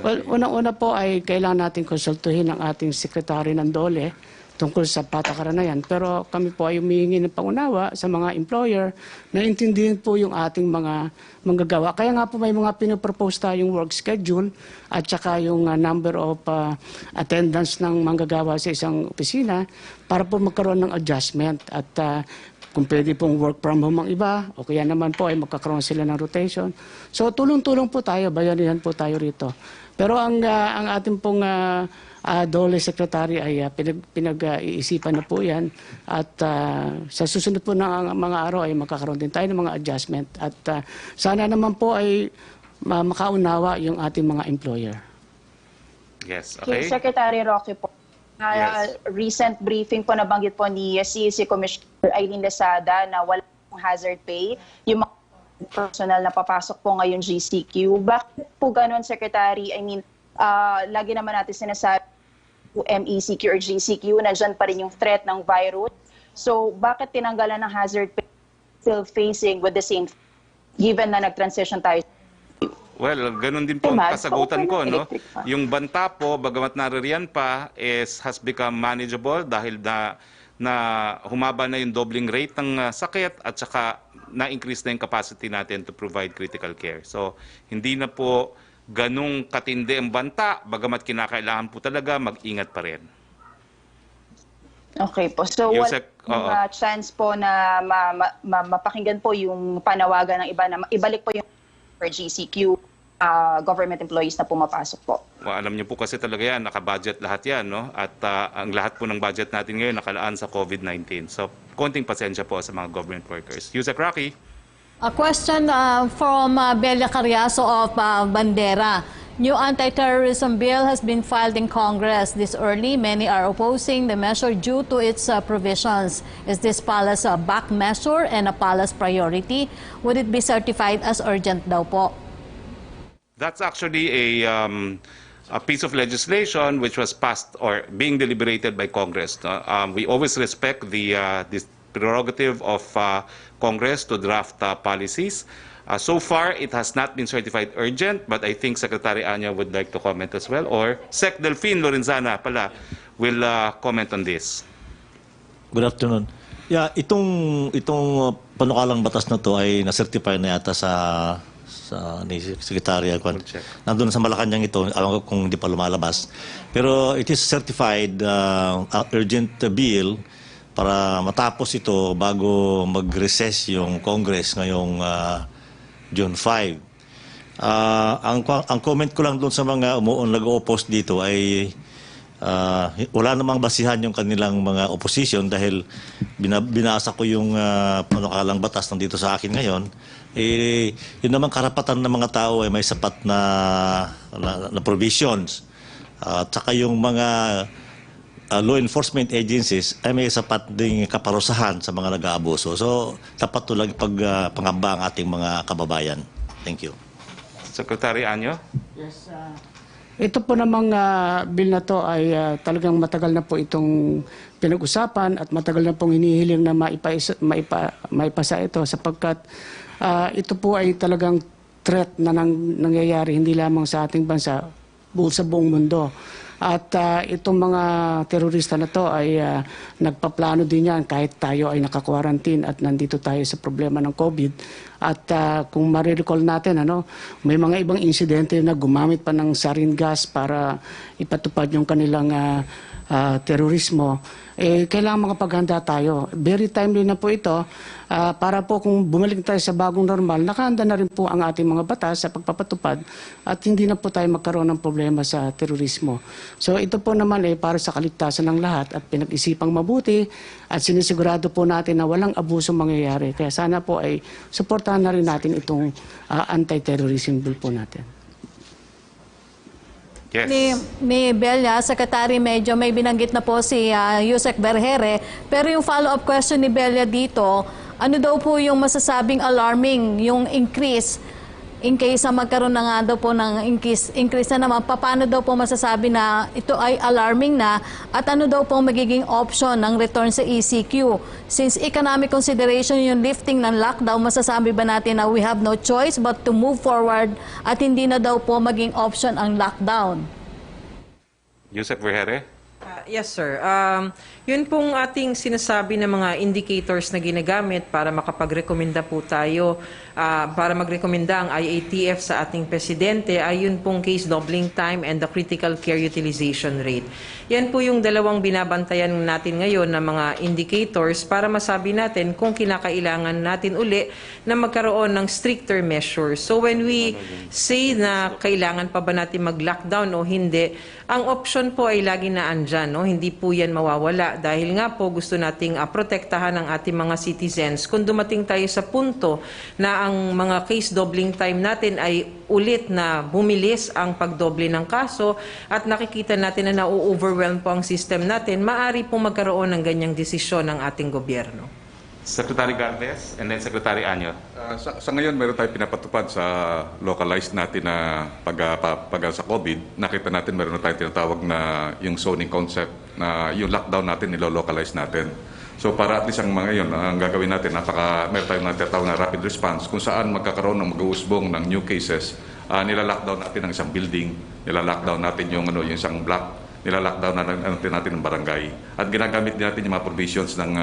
Well, unang-una po ay kailangan natin konsultuhin ang ating sekretary ng DOLE tungkol sa patakaran na yan. Pero kami po ay humihingi ng pangunawa sa mga employer na intindihin po yung ating mga manggagawa. Kaya nga po may mga pinopropose tayong work schedule at saka yung number of attendance ng manggagawa sa isang opisina para po magkaroon ng adjustment at kung pwede pong work from home ang iba o kaya naman po ay magkakaroon sila ng rotation. So tulong-tulong po tayo, bayanihan po tayo rito. Pero ang ating pong DOLE Secretary ay pinag-iisipan na po yan at sa susunod po ng mga araw ay magkakaroon din tayo ng mga adjustment at sana naman po ay makaunawa yung ating mga employer. Yes, okay. Secretary Roque po, Yes. recent briefing po nabanggit po ni CEC Commissioner Aileen Lesada na wala pong hazard pay. Yung mga personal na papasok po ngayon GCQ. Bakit po ganun, Secretary? I mean, lagi naman natin sinasabi MECQ or GCQ na dyan pa rin yung threat ng virus. So, bakit tinanggalan ng hazard pay still facing with the same given na nag-transition tayo? Well, ganun din po ang kasagutan ko, no? Yung banta po, bagamat naririyan pa, has become manageable dahil na humaba na yung doubling rate ng sakit at saka na-increase na yung capacity natin to provide critical care. So, hindi na po ganung katindi ang banta, bagamat kinakailangan po talaga mag-ingat pa rin. Okay po. So, wala chance po na mapakinggan po yung panawagan ng iba na ibalik po yung for GCQ government employees na pumapasok po. Well, alam niyo po kasi talaga yan, naka-budget lahat yan, no? At ang lahat po ng budget natin ngayon nakalaan sa COVID-19. So, konting pasensya po sa mga government workers. Yusek Roque. A question from Belia Carriazo of Bandera. New anti-terrorism bill has been filed in Congress this early. Many are opposing the measure due to its provisions. Is this palace a back measure and a palace priority? Would it be certified as urgent daw po? That's actually a piece of legislation which was passed or being deliberated by Congress. We always respect this prerogative of Congress to draft policies. So far, it has not been certified urgent, but I think Secretary Anya would like to comment as well, or Sec Delphine Lorenzana pala will comment on this. Good afternoon. Yeah, itong panukalang batas na to ay na-certify na yata sa ni Secretary. Nandun sa Malacanang ito, alam ko kung hindi pa lumalabas. Pero it is certified urgent bill para matapos ito bago mag-recess yung Congress ngayong June 5. Ang comment ko lang doon sa mga nag-o-oppose dito ay wala namang basihan yung kanilang mga opposition dahil binasa ko yung panukalang batas nandito sa akin ngayon. Yun naman karapatan ng mga tao ay may sapat na provisions. At saka yung mga law enforcement agencies ay may sapat ding kaparusahan sa mga nag-aabuso. So, tapat tulang pangamba ang ating mga kababayan. Thank you. Secretary Anyo? Yes, ito po namang bill na to ay talagang matagal na po itong pinag-usapan at matagal na pong hinihiling na maipasa ito sapagkat ito po ay talagang threat na nangyayari hindi lamang sa ating bansa, sa buong mundo. At itong mga terorista na to ay nagpaplano din yan kahit tayo ay naka-quarantine at nandito tayo sa problema ng COVID. At kung marirecall natin, may mga ibang insidente na gumamit pa ng sarin gas para ipatupad yung kanilang terorismo. Kailangan makapaghanda tayo. Very timely na po ito para po kung bumalik tayo sa bagong normal, nakahanda na rin po ang ating mga batas sa pagpapatupad at hindi na po tayo magkaroon ng problema sa terorismo. So ito po naman para sa kaligtasan ng lahat at pinag-isipang mabuti at sinisigurado po natin na walang abuso mangyayari. Kaya sana po ay suportahan na rin natin itong anti-terrorism bill po natin. Yes. Ni Belia, Secretary, medyo may binanggit na po si Yusek Berhere. Pero yung follow-up question ni Belia dito, ano daw po yung masasabing alarming, yung increase in case na magkaroon na nga daw po ng increase na naman, paano daw po masasabi na ito ay alarming na at ano daw po magiging option ng return sa ECQ? Since economic consideration yung lifting ng lockdown, masasabi ba natin na we have no choice but to move forward at hindi na daw po maging option ang lockdown? Yusek Vergere? Yes, sir. Yun pong ating sinasabi na mga indicators na ginagamit para makapagrekomenda po tayo, para magrekomenda ang IATF sa ating presidente ay yun pong case doubling time and the critical care utilization rate. Yan po yung dalawang binabantayan natin ngayon na mga indicators para masabi natin kung kinakailangan natin uli na magkaroon ng stricter measures. So when we say na kailangan pa ba natin mag-lockdown o hindi, ang option po ay lagi na andyan, no? Hindi po yan mawawala dahil nga po gusto nating protektahan ang ating mga citizens. Kung dumating tayo sa punto na ang mga case doubling time natin ay ulit na bumilis ang pagdoble ng kaso at nakikita natin na na-overwhelm po ang system natin, maaari po magkaroon ng ganyang desisyon ng ating gobyerno. Secretary Garvez and then Secretary Anyo. Sa ngayon, meron tayong pinapatupad sa localized natin na pag sa COVID. Nakita natin meron na tayong tinatawag na yung zoning concept na yung lockdown natin, nilo-localize natin. So para at least ang mga yun, ang gagawin natin, meron tayong tinatawag na rapid response kung saan magkakaroon ng mag-uusbong ng new cases. Nila-lockdown natin ang isang building, nila-lockdown natin yung isang block, nila-lockdown natin ng barangay. At ginagamit din natin yung mga provisions ng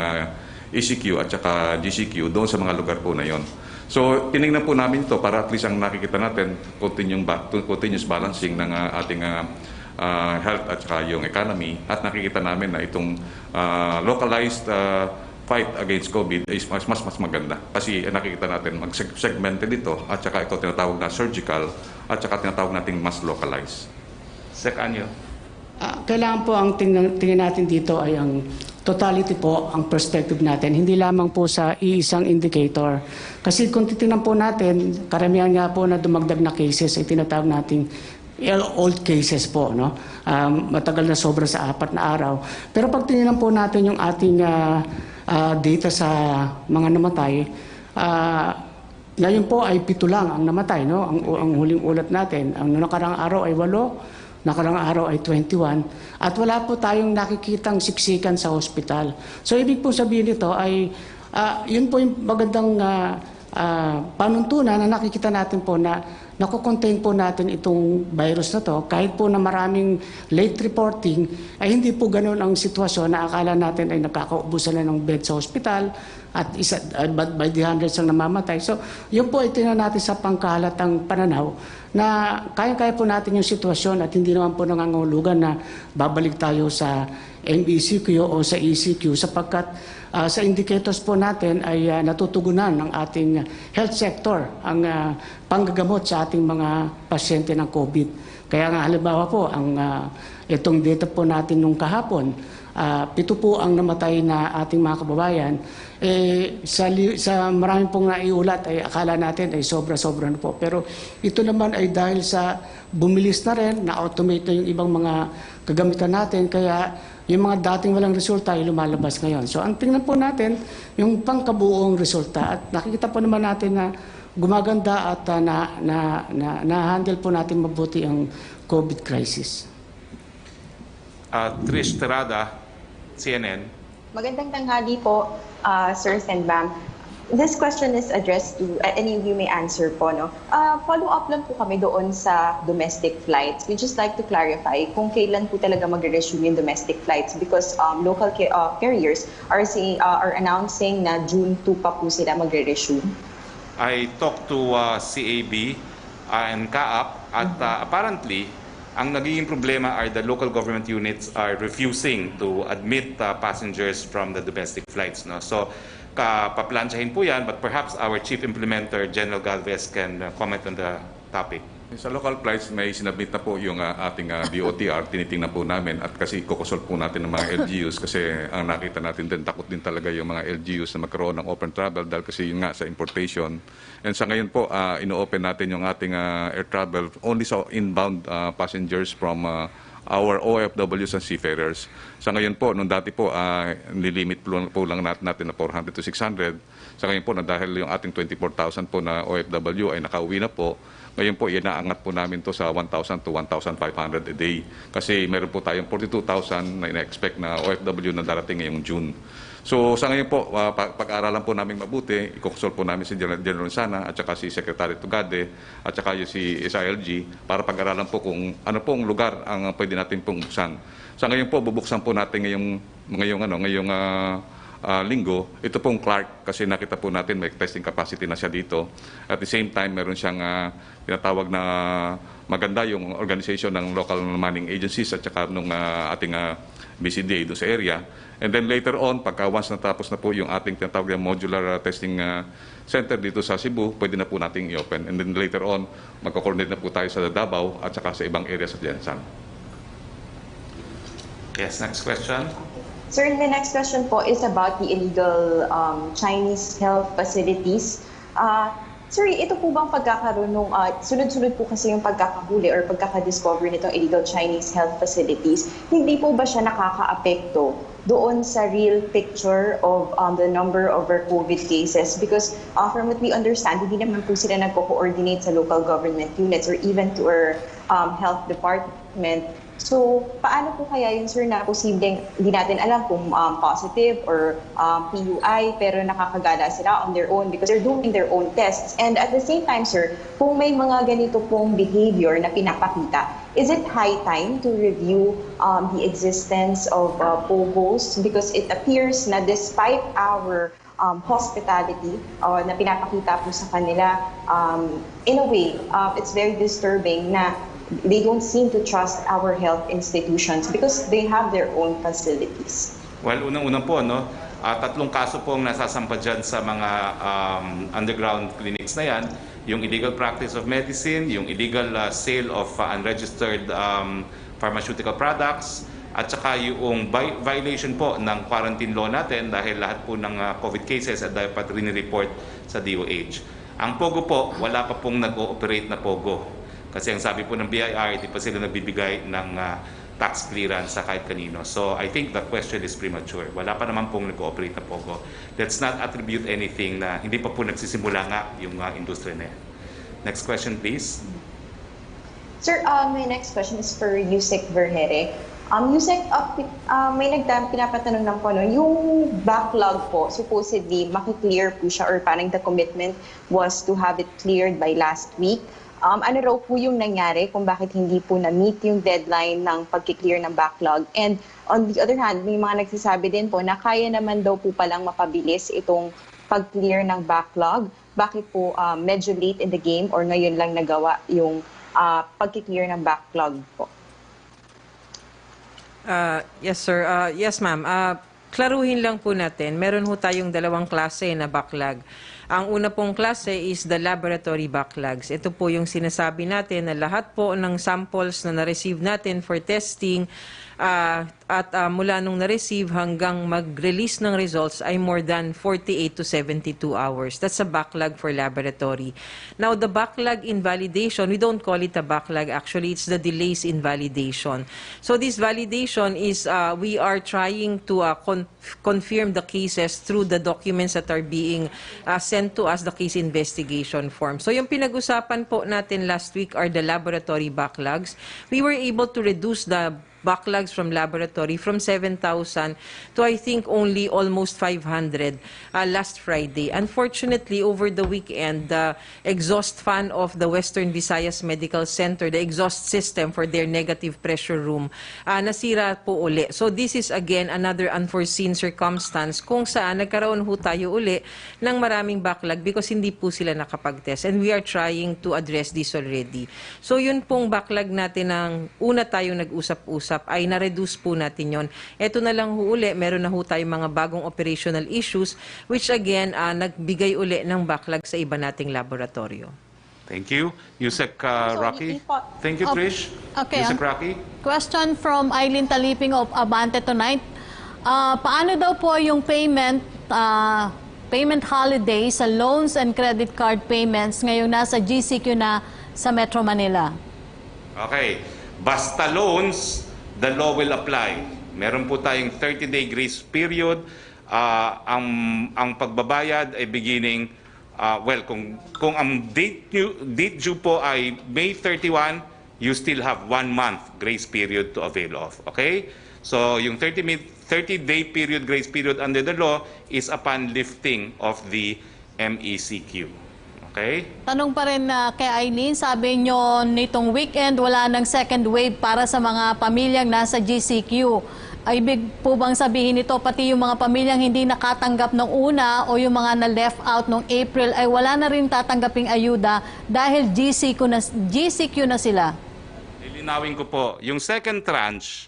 ECQ at saka GCQ doon sa mga lugar po na yon. So, tinignan po namin ito para at least ang nakikita natin, continuous balancing ng ating health at saka yung economy. At nakikita namin na itong localized fight against COVID is mas maganda. Kasi nakikita natin mag-segmented ito at saka ito tinatawag na surgical at saka tinatawag nating mas localized. Sec Anyo. Kailangan po ang tingnan natin dito ay ang totality po, ang perspective natin, hindi lamang po sa iisang indicator. Kasi kung titingnan po natin, karamihan nga po na dumagdag na cases ay tinatawag nating old cases po, no? Matagal na sobra sa 4 na araw. Pero pag tingnan po natin yung ating data sa mga namatay, ngayon po ay 7 lang ang namatay, no? Ang huling ulat natin, ang nakarang araw ay 8, nakarang araw ay 21 at wala po tayong nakikitang siksikan sa hospital. So ibig po sabihin nito ay yun po yung magandang panuntunan na nakikita natin po na nakukontain po natin itong virus na to kahit po na maraming late reporting ay hindi po ganoon ang sitwasyon na akala natin ay nakakaubusan na ng bed sa hospital at by the hundreds ang namamatay. So yun po ay tingnan natin sa pangkahalatang pananaw na kaya-kaya po natin yung sitwasyon at hindi naman po nangangahulugan na babalik tayo sa MECQ o sa ECQ sapagkat sa indicators po natin ay natutugunan ng ating health sector ang panggagamot sa ating mga pasyente ng COVID. Kaya nga halimbawa po, itong data po natin nung kahapon, 7 po ang namatay na ating mga kababayan. Sa maraming pong naiulat ay akala natin ay sobra-sobra na po. Pero ito naman ay dahil sa bumilis na rin, na-automate na yung ibang mga kagamitan natin. Kaya yung mga dating walang resulta ay lumalabas ngayon. So ang tingnan po natin yung pangkabuong resulta. At nakikita po naman natin na gumaganda at na-handle po natin mabuti ang COVID crisis. Trish Terada, CNN. Magandang tanghali po, Sir Senbam. This question is addressed to any of you may answer po, no? Follow up lang po kami doon sa domestic flights. We just like to clarify kung kailan po talaga magre-resume yung domestic flights because local carriers are announcing na June 2 pa po sila magre-resume. I talked to CAB and CAAP at apparently ang nagiging problema are the local government units are refusing to admit passengers from the domestic flights. No? So, paplansyahin po yan, but perhaps our Chief Implementer, General Galvez, can comment on the topic. Sa local flights, may sinabit na po yung ating DOTR, tinitingnan po namin at kasi kukonsult po natin ng mga LGUs kasi ang nakita natin din, takot din talaga yung mga LGUs na magkaroon ng open travel dahil kasi yun nga sa importation. And sa ngayon po, ino-open natin yung ating air travel only sa inbound passengers from our OFWs and seafarers. Sa ngayon po, nung dati po, nilimit po lang natin na 400 to 600. Sa ngayon po, dahil yung ating 24,000 po na OFW ay nakauwi na po, ngayon po, inaangat po namin to sa 1,000 to 1,500 a day. Kasi meron po tayong 42,000 na ina-expect na OFW na darating ngayong June. So sa ngayon po, pag-aralan po namin mabuti, i-consult po namin si General Sana at saka si Secretary Tugade at saka si SILG para pag-aralan po kung ano pong lugar ang pwede natin pong buksan. Sa ngayon po, bubuksan po natin ngayong linggo, ito pong Clark kasi nakita po natin may testing capacity na siya dito. At the same time, meron siyang tinatawag na maganda yung organization ng local manning agencies at saka nung ating BCDA doon sa area. And then later on, pagka once natapos na po yung ating tinatawag na modular testing center dito sa Cebu, pwede na po nating i-open. And then later on, magko-coordinate na po tayo sa Davao at saka sa ibang areas sa Jensan. Yes, next question. Sir, the next question po is about the illegal Chinese health facilities. Sir, ito po bang pagkakaroon ng sunod-sunod po kasi yung pagkakahuli or pagkakadiscover nitong illegal Chinese health facilities, hindi po ba siya nakaka-apekto doon sa real picture of the number of our COVID cases? Because from what we understand, hindi naman po sila nagko-coordinate sa local government units or even to our health department. So, paano po kaya yun, sir, na posibleng hindi natin alam kung positive or PUI, pero nakakagala sila on their own because they're doing their own tests. And at the same time, sir, kung may mga ganito pong behavior na pinapakita, is it high time to review the existence of POGOs? Because it appears na despite our hospitality na pinapakita po sa kanila, in a way, it's very disturbing na they don't seem to trust our health institutions because they have their own facilities. Well, unang-unang po, tatlong kaso pong nasasampa dyan sa mga underground clinics na yan. Yung illegal practice of medicine, yung illegal sale of unregistered pharmaceutical products, at saka yung violation po ng quarantine law natin dahil lahat po ng COVID cases at dapat rin-report sa DOH. Ang POGO po, wala pa pong nag-ooperate na POGO. Kasi ang sabi po ng BIR, hindi pa sila nagbibigay ng tax clearance sa kahit kanino. So I think the question is premature. Wala pa naman pong nag-ooperate na POGO. Let's not attribute anything na hindi pa po nagsisimula nga yung industriya na yan. Next question, please. Sir, my next question is for Yusek Vergere. Yusek, may pinapatanong lang po, yung backlog po, supposedly makiklear po siya or parang the commitment was to have it cleared by last week. Ano raw po yung nangyari kung bakit hindi po na-meet yung deadline ng pag-clear ng backlog? And on the other hand, may mga nagsasabi din po na kaya naman daw po palang mapabilis itong pag-clear ng backlog. Bakit po medyo late in the game or ngayon lang nagawa yung pag-clear ng backlog po? Yes, sir. Yes, ma'am. Klaruhin lang po natin, meron ho tayong dalawang klase na backlog. Ang una pong klase is the laboratory backlogs. Ito po yung sinasabi natin na lahat po ng samples na na-receive natin for testing at mula nung na-receive hanggang mag-release ng results ay more than 48 to 72 hours. That's a backlog for laboratory. Now, the backlog in validation, we don't call it a backlog. Actually, it's the delays in validation. So this validation is we are trying to confirm the cases through the documents that are being sent to us, the case investigation form. So yung pinag-usapan po natin last week are the laboratory backlogs. We were able to reduce the backlogs from laboratory from 7,000 to I think only almost 500 last Friday. Unfortunately, over the weekend, the exhaust fan of the Western Visayas Medical Center, the exhaust system for their negative pressure room, nasira po uli. So this is again another unforeseen circumstance kung saan nagkaroon ho tayo uli ng maraming backlog because hindi po sila nakapag-test. And we are trying to address this already. So yun pong backlog natin ng una tayong nag-usap-usap ay na-reduce po natin yon. Ito na lang ho uli, meron na ho tayong mga bagong operational issues which again, nagbigay uli ng backlog sa iba nating laboratorio. Thank you. Yusek Roque. Thank you, Trish. Okay. Yusek Roque. Question from Eileen Taliping of Abante Tonight. Paano daw po yung payment holiday sa loans and credit card payments ngayong nasa GCQ na sa Metro Manila? Okay. Basta loans, the law will apply. Meron po tayong 30-day grace period. Ang pagbabayad ay beginning, kung ang date due po ay May 31, you still have 1 month grace period to avail of. Okay? So yung 30-day period, grace period under the law is upon lifting of the MECQ. Okay? Tanong pa rin kay Eileen, sabi nyo nitong weekend wala ng second wave para sa mga pamilyang nasa GCQ. Ay ibig po bang sabihin nito pati yung mga pamilyang hindi nakatanggap ng una o yung mga na-left out noong April ay wala na rin tatanggaping ayuda dahil GCQ na sila? Lilinawin ko po, yung second tranche,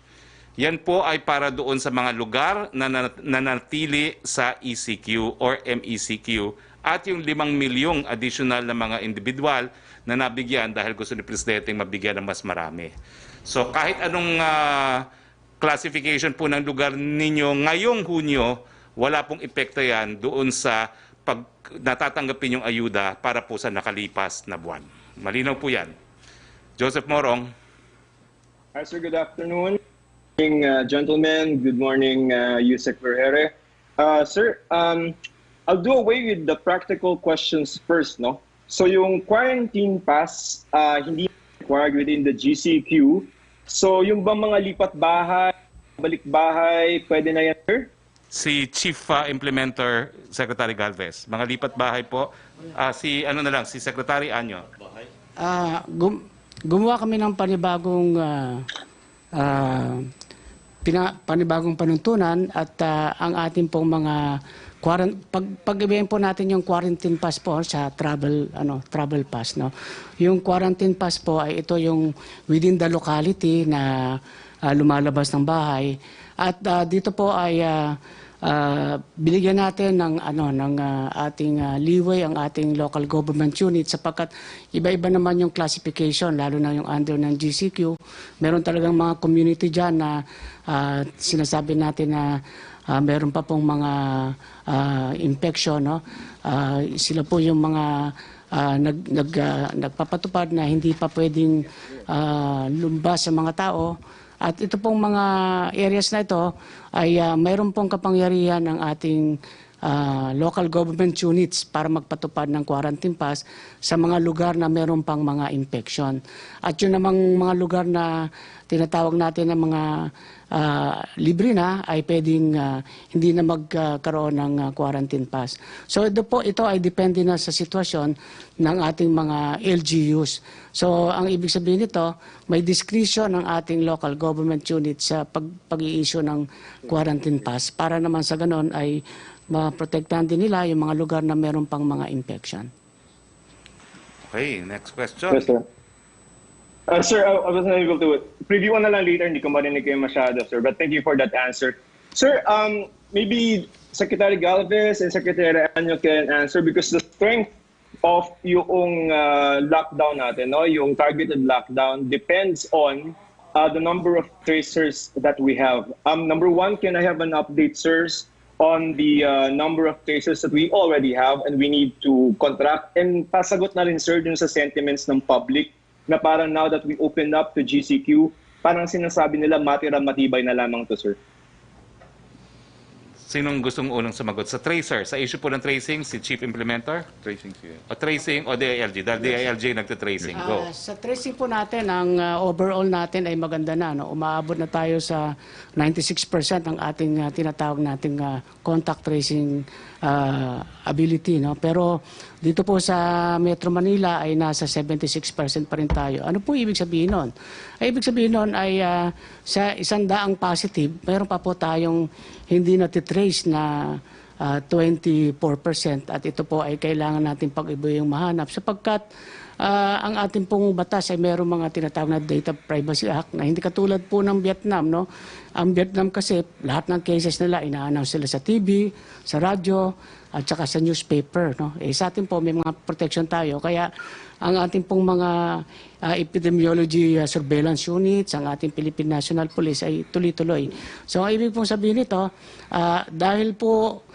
yan po ay para doon sa mga lugar na nanatili sa ECQ or MECQ at yung 5 milyong additional na mga individual na nabigyan dahil gusto ni Presidente mabigyan ng mas marami. So kahit anong classification po ng lugar ninyo ngayong Hunyo, wala pong epekto yan doon sa pag natatanggapin yung ayuda para po sa nakalipas na buwan. Malinaw po yan. Joseph Morong. Hi, sir. Good afternoon. Good morning, gentlemen. Good morning, Yusek Verhere. Sir, I'll do away with the practical questions first, no? So yung quarantine pass, hindi required within the GCQ. So yung bang mga lipat bahay, balik bahay, pwede na yan, sir? Si Chief Implementer Secretary Galvez. Mga lipat bahay po. Si Secretary Anyo. Gumawa kami ng panibagong panuntunan at ang ating pong mga pag-ibihin po natin yung quarantine pass po sa travel pass, no. Yung quarantine pass po ay ito yung within the locality na lumalabas ng bahay at dito po ay binigyan natin ng ating leeway ang ating local government unit sapagkat iba-iba naman yung classification lalo na yung under ng GCQ. Meron talagang mga community diyan na sinasabi natin na meron pa pong mga infection, no? Sila po yung mga nagpapatupad na hindi pa pwedeng lumbas sa mga tao. At ito pong mga areas na ito ay mayroon pong kapangyarihan ng ating local government units para magpatupad ng quarantine pass sa mga lugar na meron pang mga infection. At yun namang mga lugar na tinatawag natin ng mga libre na ay pwedeng hindi na magkaroon ng quarantine pass. So ito ay depende na sa sitwasyon ng ating mga LGUs. So ang ibig sabihin nito, may discretion ng ating local government unit sa pag-i-issue ng quarantine pass para naman sa ganon ay maprotektahan din nila yung mga lugar na meron pang mga infection. Okay, next question. Yes, sir. Sir, I was not able to preview na lang later, hindi ko marinig kayo masyado, sir. But thank you for that answer. Sir, maybe Secretary Galvez and Secretary Anyo can answer because the strength of yung lockdown natin, no, yung targeted lockdown depends on the number of tracers that we have. Number one, can I have an update, sirs, on the number of tracers that we already have and we need to contract? And pasagot na rin, sir, dun sa sentiments ng public na parang now that we opened up to GCQ, parang sinasabi nila matibay na lamang to, sir. Sinong gustong unang sumagot? Sa tracer, sa issue po ng tracing, si Chief Implementer? Tracing siya. O tracing o DILG? Dahil DILG nagtitracing. Go. Sa tracing po natin, ang overall natin ay maganda na. No? Umaabot na tayo sa 96% ang ating tinatawag nating contact tracing ability. No? Pero dito po sa Metro Manila ay nasa 76% pa rin tayo. Ano po ibig sabihin nun? Ay, ibig sabihin nun ay sa 100 positive, mayroon pa po tayong hindi natitrace na 24% at ito po ay kailangan natin pag-ibuyang mahanap sapagkat ang ating pong batas ay mayroong mga tinatawag na Data Privacy Act na hindi katulad po ng Vietnam, no? Ang Vietnam kasi lahat ng cases nila ina-announce sila sa TV, sa radyo at saka sa newspaper, no? Sa atin po may mga protection tayo kaya ang ating pong mga epidemiology surveillance units, ang ating Philippine National Police ay tuloy-tuloy. So ang ibig pong sabihin nito, dahil po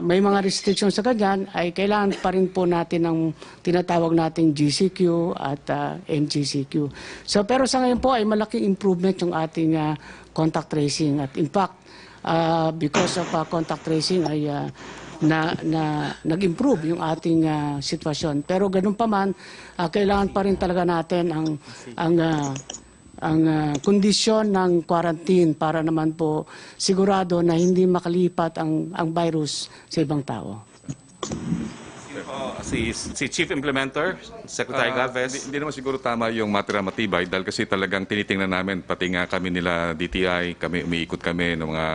may mga restrictions sa ganyan, ay kailangan pa rin po natin ng tinatawag nating GCQ at MGCQ. So, pero sa ngayon po ay malaking improvement yung ating contact tracing. At in fact, because of contact tracing ay nag-improve yung ating sitwasyon. Pero ganun pa man, kailangan pa rin talaga natin ang kondisyon ng quarantine para naman po sigurado na hindi makalipat ang virus sa ibang tao. Si Chief Implementer, Secretary Galvez. Hindi naman siguro tama yung matira matibay dahil kasi talagang tinitingnan namin, pati nga kami nila DTI, umiikot kami ng mga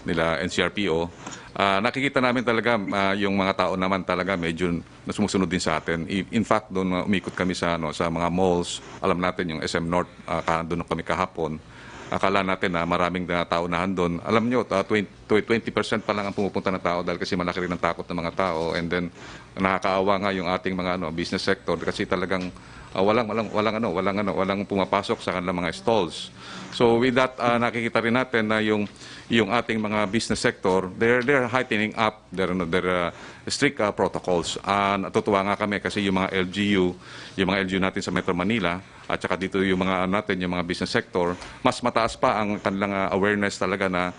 nila NCRPO. Nakikita namin talaga yung mga tao naman talaga medyo sumusunod din sa atin. In fact, doon umikot kami sa mga malls. Alam natin yung SM North, doon kami kahapon. Akala natin na maraming tao na doon. Alam nyo, 20% pa lang ang pumupunta na tao dahil kasi malaki rin ang takot ng mga tao. And then nakakaawa nga yung ating mga business sector kasi talagang walang pumapasok sa kanilang mga stalls. So with that, nakikita rin natin na yung ating mga business sector, they're heightening up their strict protocols. Natutuwa nga kami kasi yung mga LGU natin sa Metro Manila, at saka dito yung mga business sector, mas mataas pa ang kanilang awareness talaga na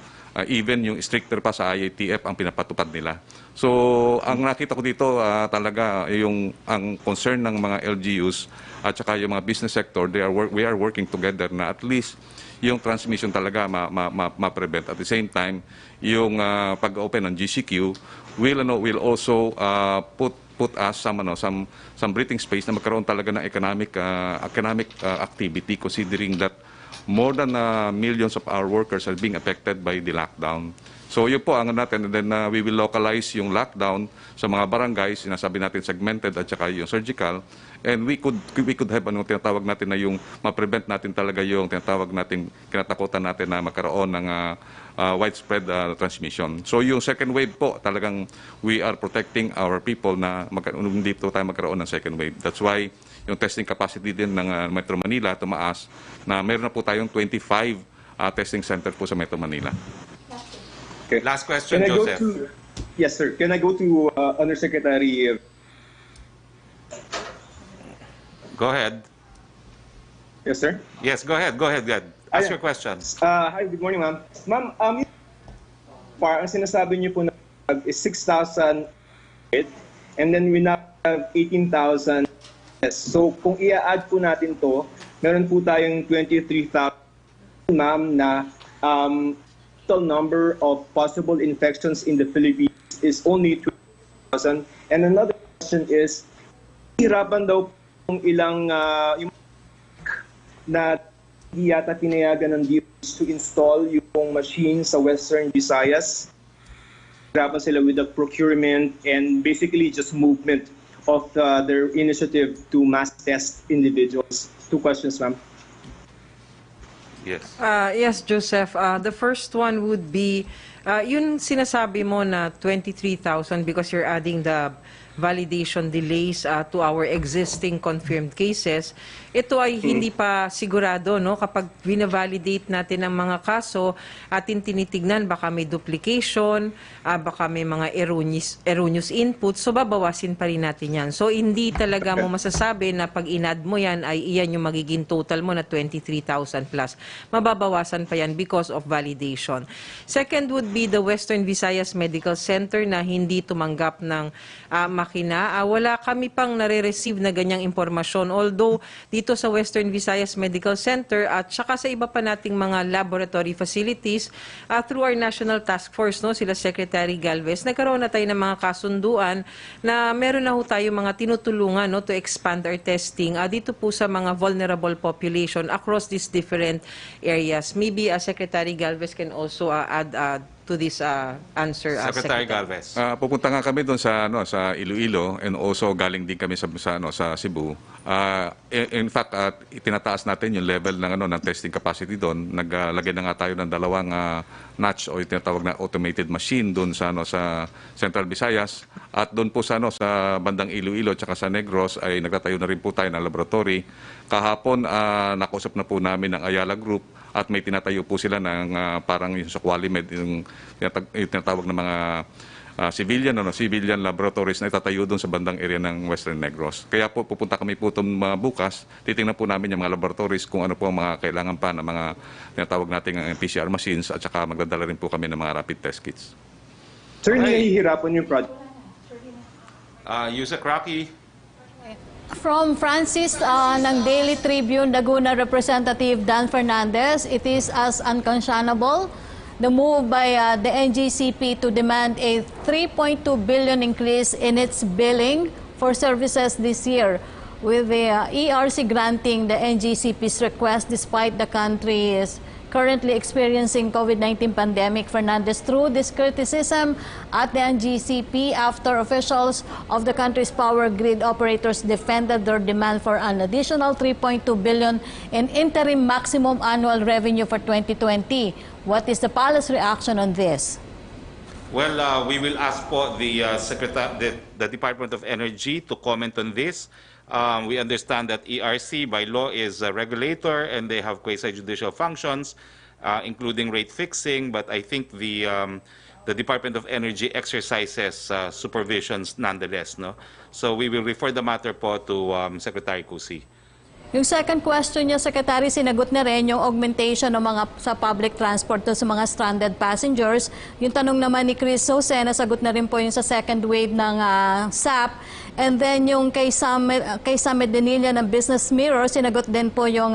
even yung stricter pa sa IATF ang pinapatupad nila. So, ang nakita ko dito talaga ang concern ng mga LGUs at saka yung mga business sector, we are working together na at least yung transmission talaga ma-prevent. At the same time, yung pag-open ng GCQ will also put us some breathing space na magkaroon talaga ng economic activity, considering that more than millions of our workers are being affected by the lockdown. So yun po ang natin, and then we will localize yung lockdown sa mga barangays, sinasabi natin segmented at saka yung surgical, and we could have tinatawag natin na yung ma-prevent natin talaga yung tinatawag natin, kinatakutan natin na magkaroon ng widespread transmission. So yung second wave po, talagang we are protecting our people na hindi po tayo magkaroon ng second wave. That's why yung testing capacity din ng Metro Manila tumaas na meron na po tayong 25 testing center po sa Metro Manila. Okay. Last question, Can I Joseph. Yes, sir. Can I go to Undersecretary? Go ahead. Yes, sir. Yes, go ahead. Ask your question. Hi, good morning, ma'am. Ma'am, ang sinasabi niyo po na is 6,000 and then we now have 18,000. So kung i-add po natin to, meron po tayong 23,000, ma'am, na total number of possible infections in the Philippines is only 20,000. And another question is, hirapan daw kung ilang yung na hindi yata pinayagan ng DOH to install yung machine sa Western Visayas. Hirapan sila with the procurement and basically just movement of their initiative to mass test individuals. Two questions, ma'am. Yes. Yes, Joseph. The first one would be, yun sinasabi mo na 23,000 because you're adding the validation delays to our existing confirmed cases. Ito ay hindi pa sigurado, no? Kapag bina-validate natin ang mga kaso, atin tinitignan baka may duplication, baka may mga erroneous inputs, so babawasin pa rin natin yan. So hindi talaga mo masasabi na pag in-add mo yan ay iyan yung magiging total mo na 23,000 plus. Mababawasan pa yan because of validation. Second would be the Western Visayas Medical Center na hindi tumanggap ng makina. Wala kami pang nare-receive na ganyang impormasyon. Although dito sa Western Visayas Medical Center at saka sa iba pa nating mga laboratory facilities, through our National Task Force, no, sila Secretary Galvez, nagkaroon na tayo ng mga kasunduan na meron na ho tayo mga tinutulungan, no, to expand our testing dito po sa mga vulnerable population across these different areas. Maybe Secretary Galvez can also add to this answer, Secretary Galvez. Pupunta nga kami doon sa Iloilo, and also galing din kami sa Cebu. In fact, itinataas natin yung level ng testing capacity doon. Naglagay na nga tayo ng dalawang notch o tinatawag na automated machine doon sa Central Visayas. At doon po sa bandang Iloilo at sa Negros ay nagtatayo na rin po tayo ng laboratory. Kahapon, nakausap na po namin ng Ayala Group at may tinatayo po sila ng parang yung sa Qualimed, yung tinatawag na mga civilian laboratories na itatayo doon sa bandang area ng Western Negros. Kaya po pupunta kami po bukas, titingnan po namin yung mga laboratories kung ano po ang mga kailangan pa ng mga tinatawag nating PCR machines at saka magdadala rin po kami ng mga rapid test kits. Sir, nahihirapan yung project. Yusek Roque. From Francis ng Daily Tribune, Laguna Representative Dan Fernandez, it is as unconscionable the move by the NGCP to demand a 3.2 billion increase in its billing for services this year, with the ERC granting the NGCP's request despite the country is currently experiencing COVID-19 pandemic. Fernandez threw this criticism at the NGCP after officials of the country's power grid operators defended their demand for an additional 3.2 billion in interim maximum annual revenue for 2020. What is the palace reaction on this? Well, we will ask po the Department of Energy to comment on this. We understand that ERC by law is a regulator and they have quasi-judicial functions, including rate fixing, but I think the Department of Energy exercises supervisions nonetheless. No? So we will refer the matter po to Secretary Cusi. Yung second question niya, Secretary, sinagot na rin yung augmentation ng mga sa public transport to sa mga stranded passengers. Yung tanong naman ni Chris Jose, nasagot na rin po yung sa second wave ng SAP. And then yung kay Samed Denilla ng Business Mirror, sinagot din po yung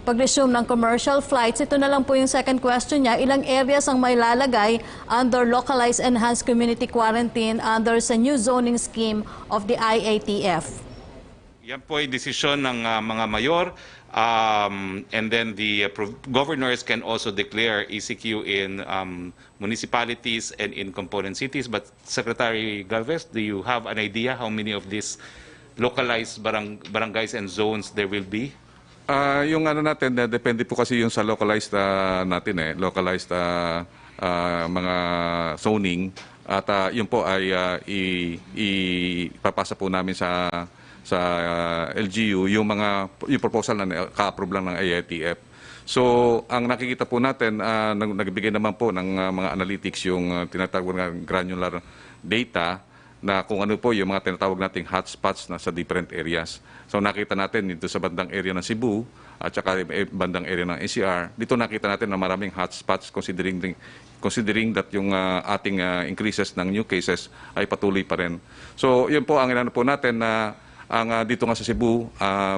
pag-resume ng commercial flights. Ito na lang po yung second question niya. Ilang areas ang may lalagay under Localized Enhanced Community Quarantine under sa new zoning scheme of the IATF? Yan po ay desisyon ng mga mayor, and then the governors can also declare ECQ in municipalities and in component cities. But Secretary Galvez, do you have an idea how many of these localized barangays and zones there will be? Yung ano natin, depende po kasi yung sa localized natin localized mga zoning, at yun po ay ipapasa po namin sa LGU yung proposal na ka-approve lang ng IATF. So ang nakikita po natin, nagbigay naman po ng mga analytics yung tinatawag na granular data na kung ano po yung mga tinatawag nating hotspots na sa different areas. So nakita natin dito sa bandang area ng Cebu at saka bandang area ng NCR, dito nakita natin na maraming hotspots considering that yung ating increases ng new cases ay patuloy pa rin. So yun po ang inano po natin na dito nga sa Cebu,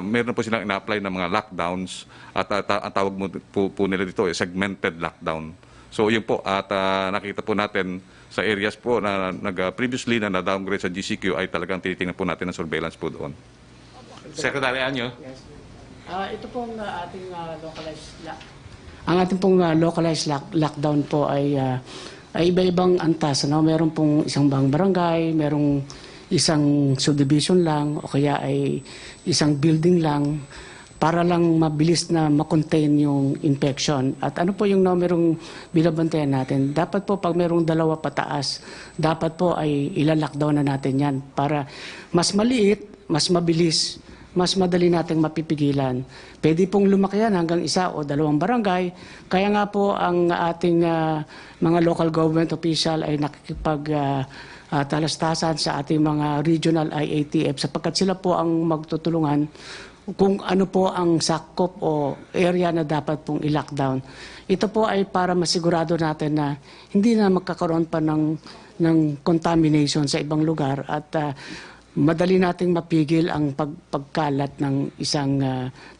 meron po silang ina-apply ng mga lockdowns at ang tawag po nila dito segmented lockdown. So yun po, at nakita po natin sa areas po na previously na na-downgrade sa GCQ ay talagang tinitingnan po natin ang surveillance po doon. Secretary Anyo? Yes. Ito pong ating localized ang ating pong localized lockdown po ay iba-ibang antas. Meron pong isang barangay, merong isang subdivision lang o kaya ay isang building lang para lang mabilis na makontain yung infection. At ano po yung numerong binabantayan natin? Dapat po pag merong 2 pataas, dapat po ay ila-lockdown na natin yan para mas maliit, mas mabilis, mas madali nating mapipigilan. Pwede pong lumaki yan hanggang 1 o 2 barangay. Kaya nga po ang ating mga local government official ay talastasan sa ating mga regional IATF sapagkat sila po ang magtutulungan kung ano po ang sakop o area na dapat pong i-lockdown. Ito po ay para masigurado natin na hindi na magkakaroon pa ng contamination sa ibang lugar at madali nating mapigil ang pagkalat ng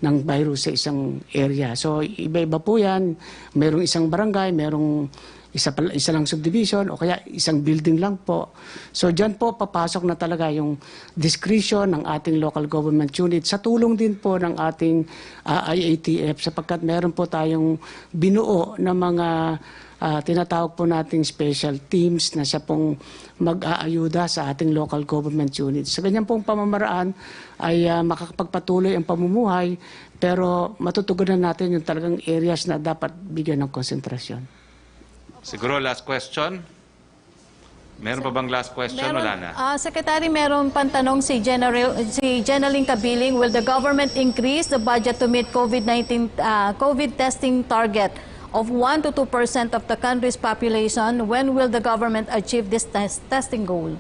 ng virus sa isang area. So iba-iba po yan. Merong isang barangay, merong isa lang subdivision o kaya isang building lang po. So dyan po papasok na talaga yung discretion ng ating local government unit sa tulong din po ng ating IATF sapagkat meron po tayong binuo na mga tinatawag po nating special teams na siya pong mag-aayuda sa ating local government units. Sa ganyan pong pamamaraan ay makakapagpatuloy ang pamumuhay pero matutugunan natin yung talagang areas na dapat bigyan ng konsentrasyon. Siguro last question. Meron pa bang last question? Wala na. Secretary, meron pang tanong si Jeneline Cabiling, will the government increase the budget to meet COVID testing target of 1 to 2% of the country's population? When will the government achieve this testing goal?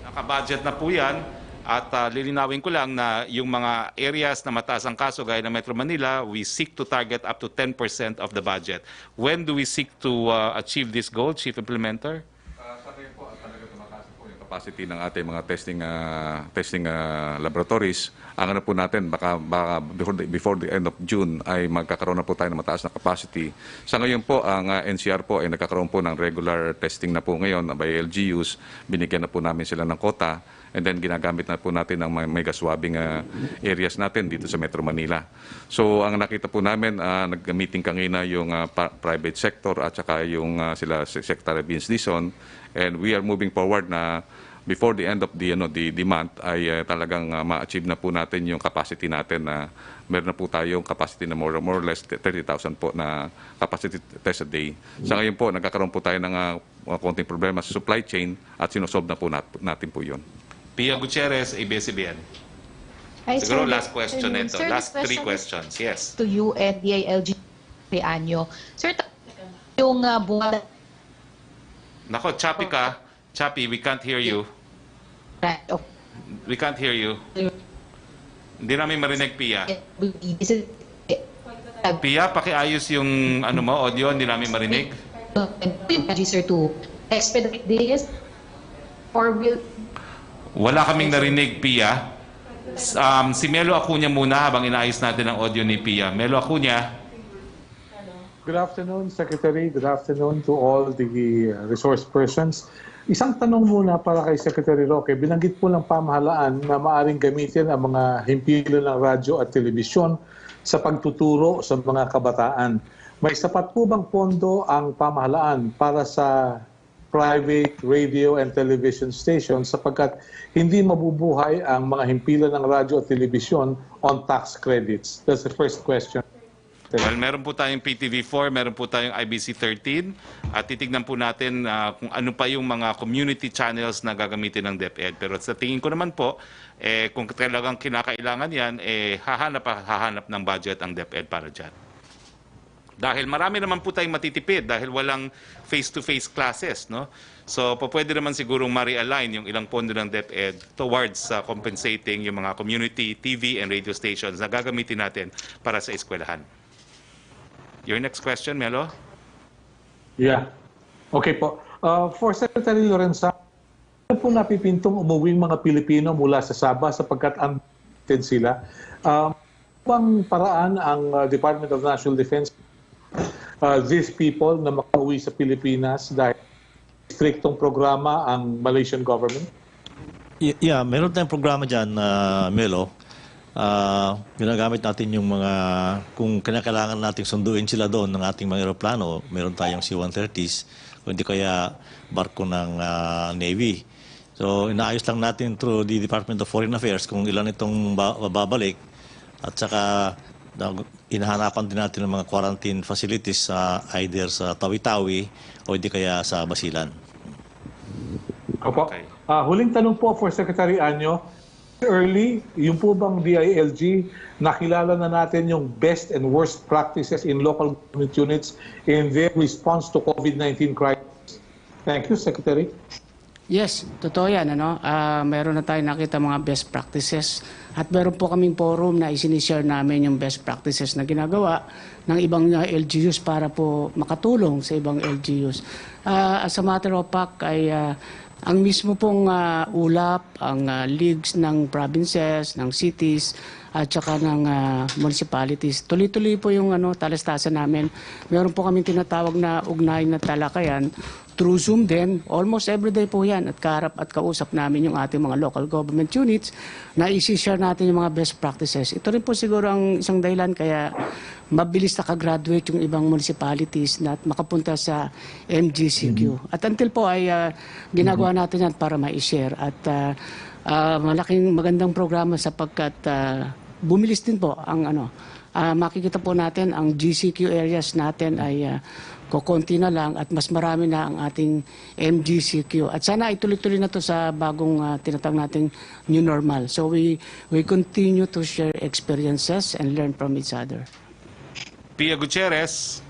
Naka-budget na po yan. At lilinawin ko lang na yung mga areas na mataas ang kaso gaya ng Metro Manila, we seek to target up to 10% of the budget. When do we seek to achieve this goal, Chief Implementer? Sa ngayon po, talaga tumataas po yung capacity ng ating mga testing laboratories. Ang ano po natin, baka before the end of June ay magkakaroon na po tayo ng mataas na capacity. Sa ngayon po, ang NCR po ay nagkakaroon po ng regular testing na po ngayon by LGUs. Binigyan na po namin sila ng quota. And then ginagamit na po natin ang mega swabbing areas natin dito sa Metro Manila. So ang nakita po namin, nag-meeting kanina yung private sector at saka yung sila Secretary Vince Dizon. And we are moving forward na before the end of the month ay talagang ma-achieve na po natin yung capacity natin na meron na po tayong capacity na more or less 30,000 po na capacity test a day. Sa ngayon po, nagkakaroon po tayo ng konting problema sa supply chain at sinusolve na po natin po yun. Pia Gutierrez, ABS-CBN. Hi, Siguro sir. last question nito. Sir, Last this 3 question questions. Yes. to you and DILG Anyo. Sir, yung bunga Nako, choppy ka. Choppy, we can't hear you. We can't hear you. Hindi namin marinig, Pia. Pia, pakiayos yung audio, hindi namin marinig. Sir, to expedite this or will Wala kaming narinig, Pia. Si Melo Acuña muna habang inaayos natin ang audio ni Pia. Melo Acuña. Good afternoon, Secretary. Good afternoon to all the resource persons. Isang tanong muna para kay Secretary Roque. Binanggit po ng pamahalaan na maaring gamitin ang mga himpilan ng radyo at telebisyon sa pagtuturo sa mga kabataan. May sapat po bang pondo ang pamahalaan para sa private radio and television stations sapagkat hindi mabubuhay ang mga himpilan ng radyo at telebisyon on tax credits? That's the first question. Well, meron po tayong PTV4, meron po tayong IBC 13 at titignan po natin kung ano pa yung mga community channels na gagamitin ng DepEd. Pero sa tingin ko naman po, kung talagang kinakailangan yan, hahanap ng budget ang DepEd para dyan. Dahil marami naman po tayong matitipid dahil walang face-to-face classes, no? So, pwede naman sigurong ma-realign yung ilang pondo ng DepEd towards compensating yung mga community TV and radio stations na gagamitin natin para sa eskwelahan. Your next question, Melo? Yeah. Okay po. For Secretary Lorenzo, ano po napipintong umuwing mga Pilipino mula sa Sabah sapagkat unvaccinated sila? Bang paraan ang Department of National Defense these people na makauwi sa Pilipinas dahil striktong programa ang Malaysian government? Yeah, meron tayong programa dyan, Melo. Ginagamit natin yung mga, kung kinakailangan natin sunduin sila doon ng ating mga aeroplano, meron tayong C-130s, kung hindi kaya barko ng Navy. So, inaayos lang natin through the Department of Foreign Affairs kung ilan itong babalik at saka inahanapan din natin ng mga quarantine facilities either sa Tawi-Tawi o hindi kaya sa Basilan. Opo. Huling tanong po for Secretary Anyo. Early, yung po bang DILG, nakilala na natin yung best and worst practices in local government units in their response to COVID-19 crisis? Thank you, Secretary. Yes, totoo yan. Meron na tayo nakita mga best practices at meron po kaming forum na isinishare namin yung best practices na ginagawa ng ibang LGUs para po makatulong sa ibang LGUs. As a matter of fact, ay ang mismo pong ulap, ang leagues ng provinces, ng cities, at saka ng municipalities. Tuloy-tuloy po yung talastasan namin. Meron po kami tinatawag na ugnayan na talakayan through Zoom din. Almost everyday po yan at kaharap at kausap namin yung ating mga local government units na isi-share natin yung mga best practices. Ito rin po siguro ang isang dahilan kaya mabilis nakagraduate yung ibang municipalities na makapunta sa MGCQ. At until po ay ginagawa natin yan para ma-share at malaking magandang programa sapagkat bumilis din po ang makikita po natin ang GCQ areas natin ay kukunti na lang at mas marami na ang ating MGCQ. At sana ituloy-tuloy na to sa bagong tinatawag nating new normal. So we continue to share experiences and learn from each other. Pia Gutierrez.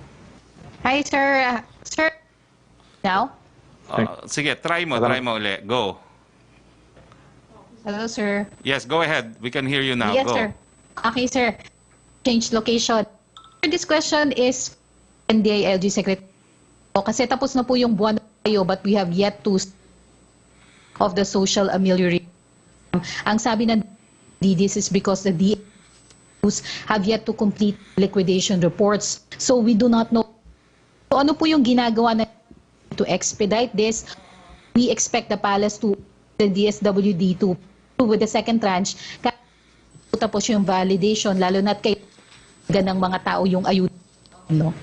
Hi, sir. Sir, now? Sige, try mo uli. Go. Hello, sir. Yes, go ahead. We can hear you now. Yes, Go. sir. Okay, sir. Change location. This question is NDILG Secretary. Kasi tapos na po yung buwan tayo, but we have yet to of the social amelioration. Ang sabi ng this is because the DAs have yet to complete liquidation reports. So we do not know. So ano po yung ginagawa na to expedite this? We expect the palace to the DSWD to with the second tranche. Tapos yung validation, lalo na't kay ng mga tao yung ayuda. No?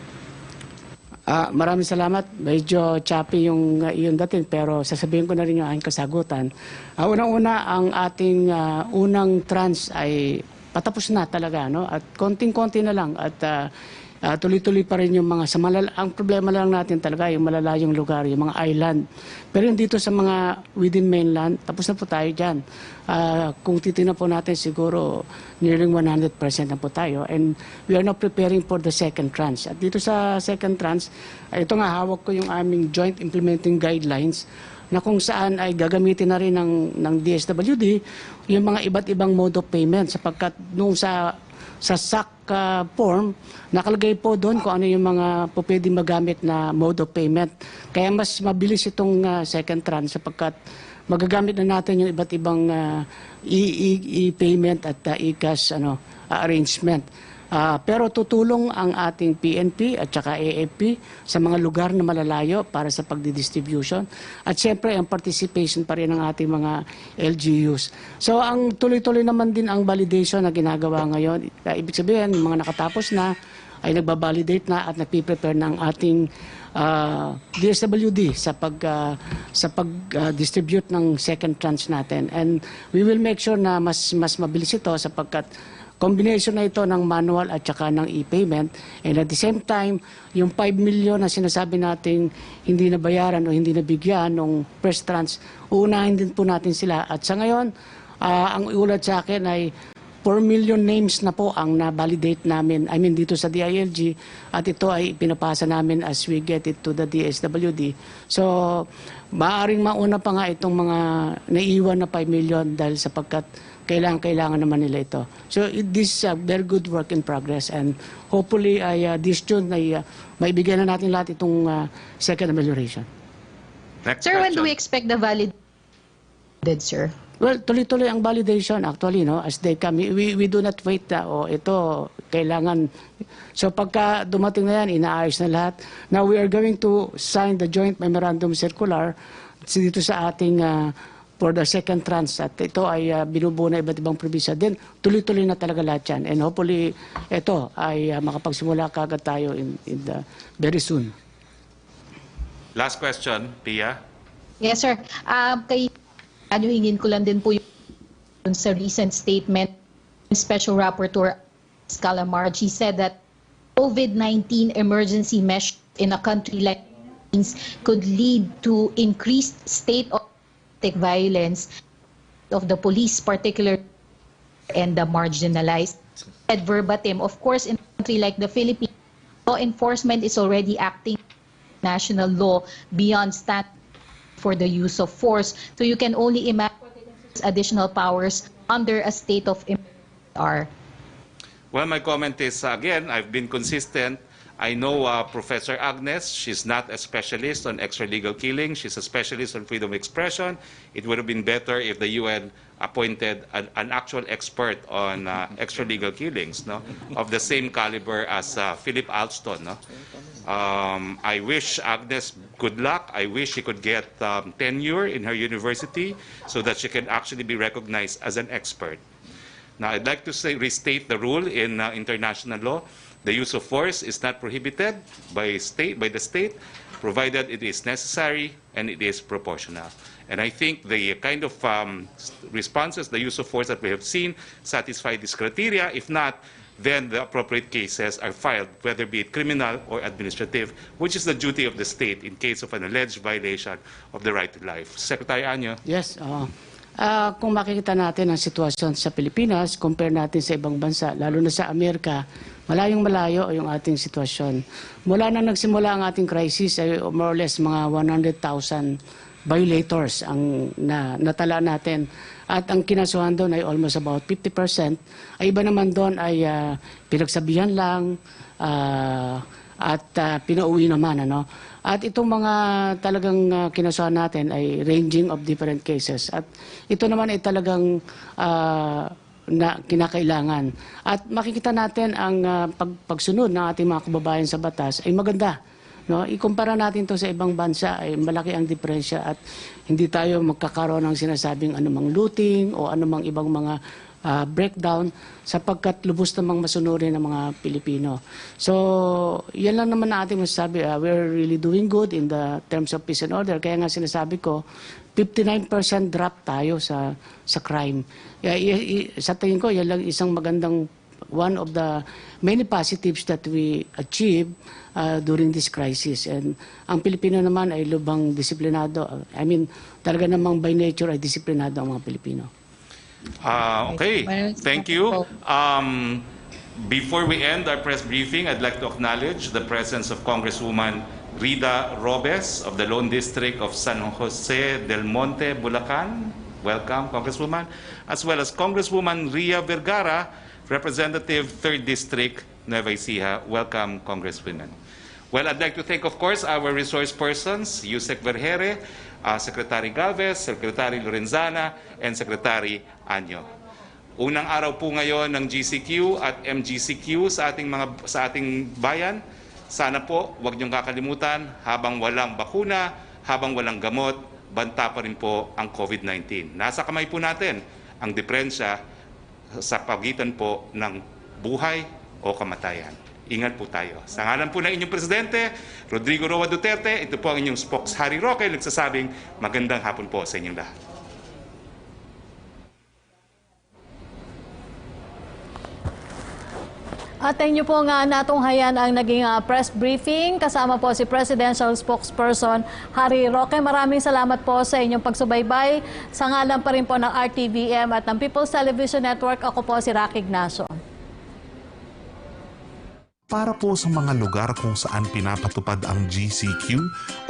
Maraming salamat. Medyo choppy yung dating pero sasabihin ko na rin yung aking kasagutan. Unang-una, ang ating unang tranche ay patapos na talaga, no? At konting-konti na lang at tuloy-tuloy pa rin yung mga ang problema lang natin talaga yung malalayong lugar, yung mga island. Pero yung dito sa mga within mainland, tapos na po tayo dyan. Kung titignan po natin siguro nearing 100% na po tayo and we are now preparing for the second tranche. At dito sa second tranche, ito nga hawak ko yung aming joint implementing guidelines na kung saan ay gagamitin na rin ng DSWD yung mga iba't ibang mode of payment sapagkat nung sa SAC form, nakalagay po doon kung ano yung mga po pwede magamit na mode of payment. Kaya mas mabilis itong second tranche sapagkat magagamit na natin yung iba't ibang e-payment at e-cash arrangement. Pero tutulong ang ating PNP at saka AFP sa mga lugar na malalayo para sa pagdidistribution. At siyempre, ang participation pa rin ng ating mga LGUs. So, ang tuloy-tuloy naman din ang validation na ginagawa ngayon. Ibig sabihin, yung mga nakatapos na ay nagbabalidate na at nagpiprepare ng ating DSWD sa pag-distribute ng second tranche natin. And we will make sure na mas mabilis ito sapagkat combination na ito ng manual at saka ng e-payment and at the same time, yung 5 million na sinasabi nating hindi nabayaran o hindi nabigyan ng first tranche, uunahin din po natin sila. At sa ngayon, ang ulat sa akin ay 4 million names na po ang na-validate namin, dito sa DILG at ito ay pinapasa namin as we get it to the DSWD. So, maaaring mauna pa nga itong mga naiwan na 5 million dahil sapagkat kailangan naman nila ito. So this is a very good work in progress and hopefully this June ay maibigyan na natin lahat itong second amelioration. Sir, when do we expect the validation, sir? Well, tuloy-tuloy ang validation actually, no? As they come, we do not wait ito kailangan. So pagka dumating na yan, inaayos na lahat. Now we are going to sign the joint memorandum circular dito sa ating for the second tranche at ito ay binubuo na iba't ibang probinsya din. Tuloy-tuloy na talaga lahat yan. And hopefully, ito ay makapagsimula kagad tayo in the very soon. Last question, Pia. Yes, sir. Hingin ko lang din po yung sa recent statement, Special Rapporteur Calamar, she said that COVID-19 emergency measures in a country like Philippines could lead to increased state of violence of the police, particularly and the marginalized. At verbatim, of course, in a country like the Philippines, law enforcement is already acting national law beyond standard for the use of force. So you can only imagine additional powers under a state of emergency. Well, my comment is, again, I've been consistent. I know Professor Agnes, she's not a specialist on extralegal killing. She's a specialist on freedom of expression. It would have been better if the UN appointed an actual expert on extralegal killings, no, of the same caliber as Philip Alston. No? I wish Agnes good luck. I wish she could get tenure in her university so that she can actually be recognized as an expert. Now, I'd like to restate the rule in international law. The use of force is not prohibited by the state, provided it is necessary and it is proportional. And I think the kind of responses, the use of force that we have seen, satisfy this criteria. If not, then the appropriate cases are filed, whether be it criminal or administrative, which is the duty of the state in case of an alleged violation of the right to life. Secretary Anyo. Yes, kung makikita natin ang sitwasyon sa Pilipinas, compare natin sa ibang bansa, lalo na sa Amerika, malayong malayo yung ating sitwasyon. Mula na nagsimula ang ating crisis, ay more or less mga 100,000 violators ang natala natin. At ang kinasuhan doon ay almost about 50%. Ay iba naman doon ay pinagsabihan lang at pinauwi naman. Ano? At itong mga talagang kinasuhan natin ay ranging of different cases. At ito naman ay talagang na kinakailangan. At makikita natin ang pagsunod ng ating mga kababayan sa batas ay maganda. No, ikumpara natin to sa ibang bansa ay malaki ang diferensya at hindi tayo magkakaroon ng sinasabing anumang looting o anumang ibang mga breakdown sapagkat lubos namang masunurin ng mga Pilipino. So, yan lang naman na ating masasabi. We're really doing good in the terms of peace and order. Kaya nga sinasabi ko, 59% drop tayo sa crime. Sa tingin ko, yan lang isang magandang one of the many positives that we achieve during this crisis. And ang Pilipino naman ay lubang disiplinado. I mean, talaga namang by nature ay disiplinado ang mga Pilipino. Okay, thank you. Before we end our press briefing, I'd like to acknowledge the presence of Congresswoman Rida Robes of the Lone District of San Jose del Monte, Bulacan. Welcome, Congresswoman. As well as Congresswoman Ria Vergara, Representative 3rd District, Nueva Ecija. Welcome, Congresswoman. Well, I'd like to thank, of course, our resource persons, Yusek Vergere, Secretary Galvez, Secretary Lorenzana, and Secretary Anyo. Unang araw po ngayon ng GCQ at MGCQ sa ating bayan. Sana po, huwag niyong kakalimutan, habang walang bakuna, habang walang gamot, banta pa rin po ang COVID-19. Nasa kamay po natin ang diferensya sa pagitan po ng buhay o kamatayan. Ingat po tayo. Sa ngalan po ng inyong Presidente, Rodrigo Roa Duterte, ito po ang inyong spokes Harry Roque, nagsasabing magandang hapon po sa inyong lahat. At inyo po nga natunghayan ang naging press briefing. Kasama po si Presidential Spokesperson Harry Roque. Maraming salamat po sa inyong pagsubaybay. Sa ngalan pa rin po ng RTVM at ng People's Television Network, ako po si Roque Ignacio. Para po sa mga lugar kung saan pinapatupad ang GCQ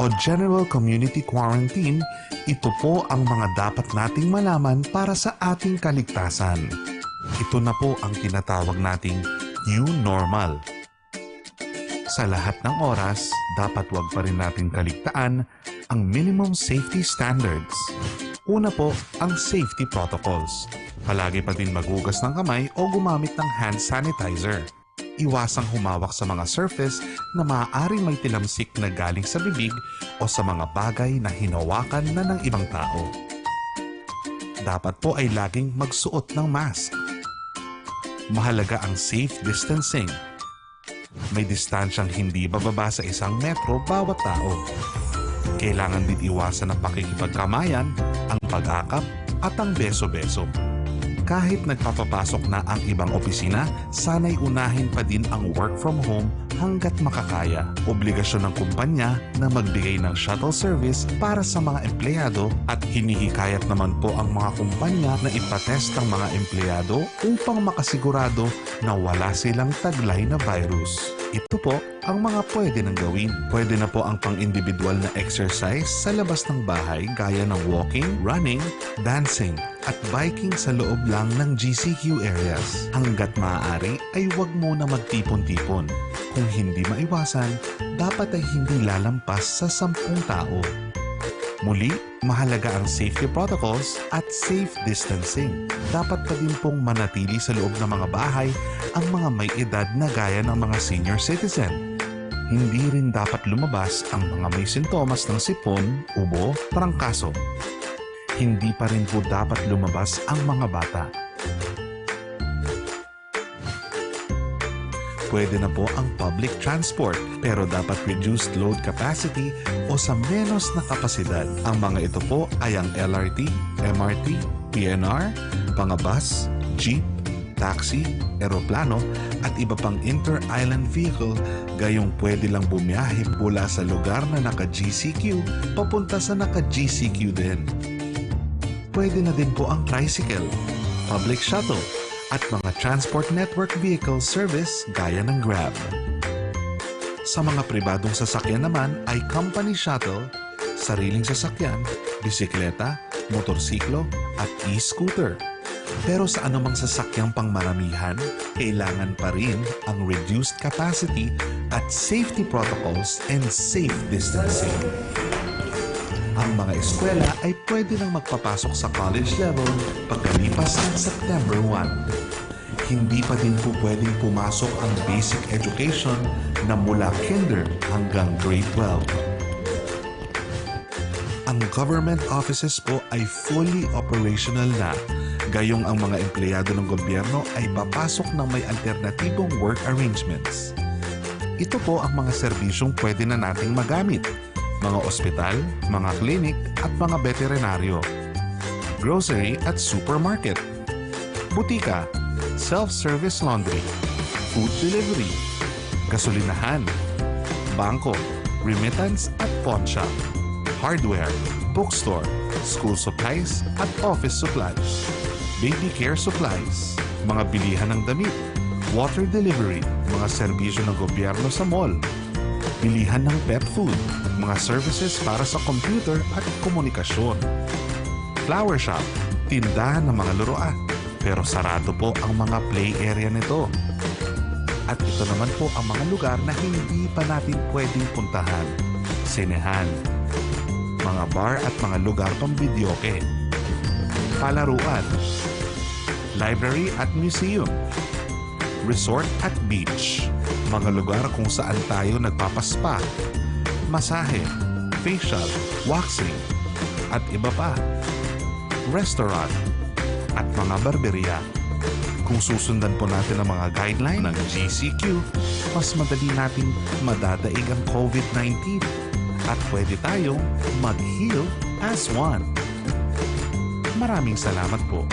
o General Community Quarantine, ito po ang mga dapat nating malaman para sa ating kaligtasan. Ito na po ang tinatawag nating new normal. Sa lahat ng oras, dapat wag pa rin natin kaligtaan ang minimum safety standards. Una po, ang safety protocols. Palagi pa din maghugas ng kamay o gumamit ng hand sanitizer. Iwasang humawak sa mga surface na maaaring may tilamsik na galing sa bibig o sa mga bagay na hinawakan na ng ibang tao. Dapat po ay laging magsuot ng mask. Mahalaga ang safe distancing. May distansyang hindi bababa sa 1 metro bawat tao. Kailangan din iwasan ang pakikipagkamayan, ang pag-akap at ang beso-beso. Kahit nagpapapasok na ang ibang opisina, sana'y unahin pa din ang work from home hanggat makakaya. Obligasyon ng kumpanya na magbigay ng shuttle service para sa mga empleyado at hinihikayat naman po ang mga kumpanya na ipatest ang mga empleyado upang makasigurado na wala silang taglay na virus. Ito po ang mga pwede nang gawin. Pwede na po ang pang-individual na exercise sa labas ng bahay gaya ng walking, running, dancing, at biking sa loob lang ng GCQ areas. Hanggat maaari ay huwag muna magtipon-tipon. Kung hindi maiwasan, dapat ay hindi lalampas sa 10 tao. Muli, mahalaga ang safety protocols at safe distancing. Dapat pa din pong manatili sa loob ng mga bahay ang mga may edad na gaya ng mga senior citizen. Hindi rin dapat lumabas ang mga may sintomas ng sipon, ubo, trangkaso. Hindi pa rin po dapat lumabas ang mga bata. Pwede na po ang public transport pero dapat reduced load capacity o sa menos na kapasidad. Ang mga ito po ay ang LRT, MRT, PNR, mga bus, jeep, taxi, eroplano at iba pang inter-island vehicle, gayong pwede lang bumiyahe mula sa lugar na naka-GCQ papunta sa naka-GCQ din. Pwede na din po ang tricycle, public shuttle at mga transport network vehicle service gaya ng Grab. Sa mga pribadong sasakyan naman ay company shuttle, sariling sasakyan, bisikleta, motorsiklo at e-scooter. Pero sa anumang sasakyang pangmaramihan, kailangan pa rin ang reduced capacity at safety protocols and safe distancing. Ang mga eskwela ay pwede nang magpapasok sa college level pagkalipas ng September 1. Hindi pa din po pwedeng pumasok ang basic education na mula kinder hanggang grade 12. Ang government offices po ay fully operational na, gayong ang mga empleyado ng gobyerno ay papasok ng may alternatibong work arrangements. Ito po ang mga serbisyong pwede na nating magamit: mga ospital, mga klinik at mga veterinaryo, grocery at supermarket, butika, self-service laundry, food delivery, gasolinahan, bangko, remittance at pawn shop, hardware, bookstore, school supplies at office supplies, baby care supplies, mga bilihan ng damit, water delivery, mga serbisyo ng gobyerno sa mall, bilihan ng pet food, mga services para sa computer at komunikasyon, flower shop, tindahan ng mga laruan, pero sarado po ang mga play area nito. At ito naman po ang mga lugar na hindi pa natin pwedeng puntahan: sinehan, mga bar at mga lugar pang videoke, palaruan, library at museum, resort at beach, mga lugar kung saan tayo nagpapaspa, masahe, facial, waxing, at iba pa, restaurant, at mga barberia. Kung susundan po natin ang mga guideline ng GCQ, mas madali nating madadaig ang COVID-19 at pwede tayong mag-heal as one. Maraming salamat po.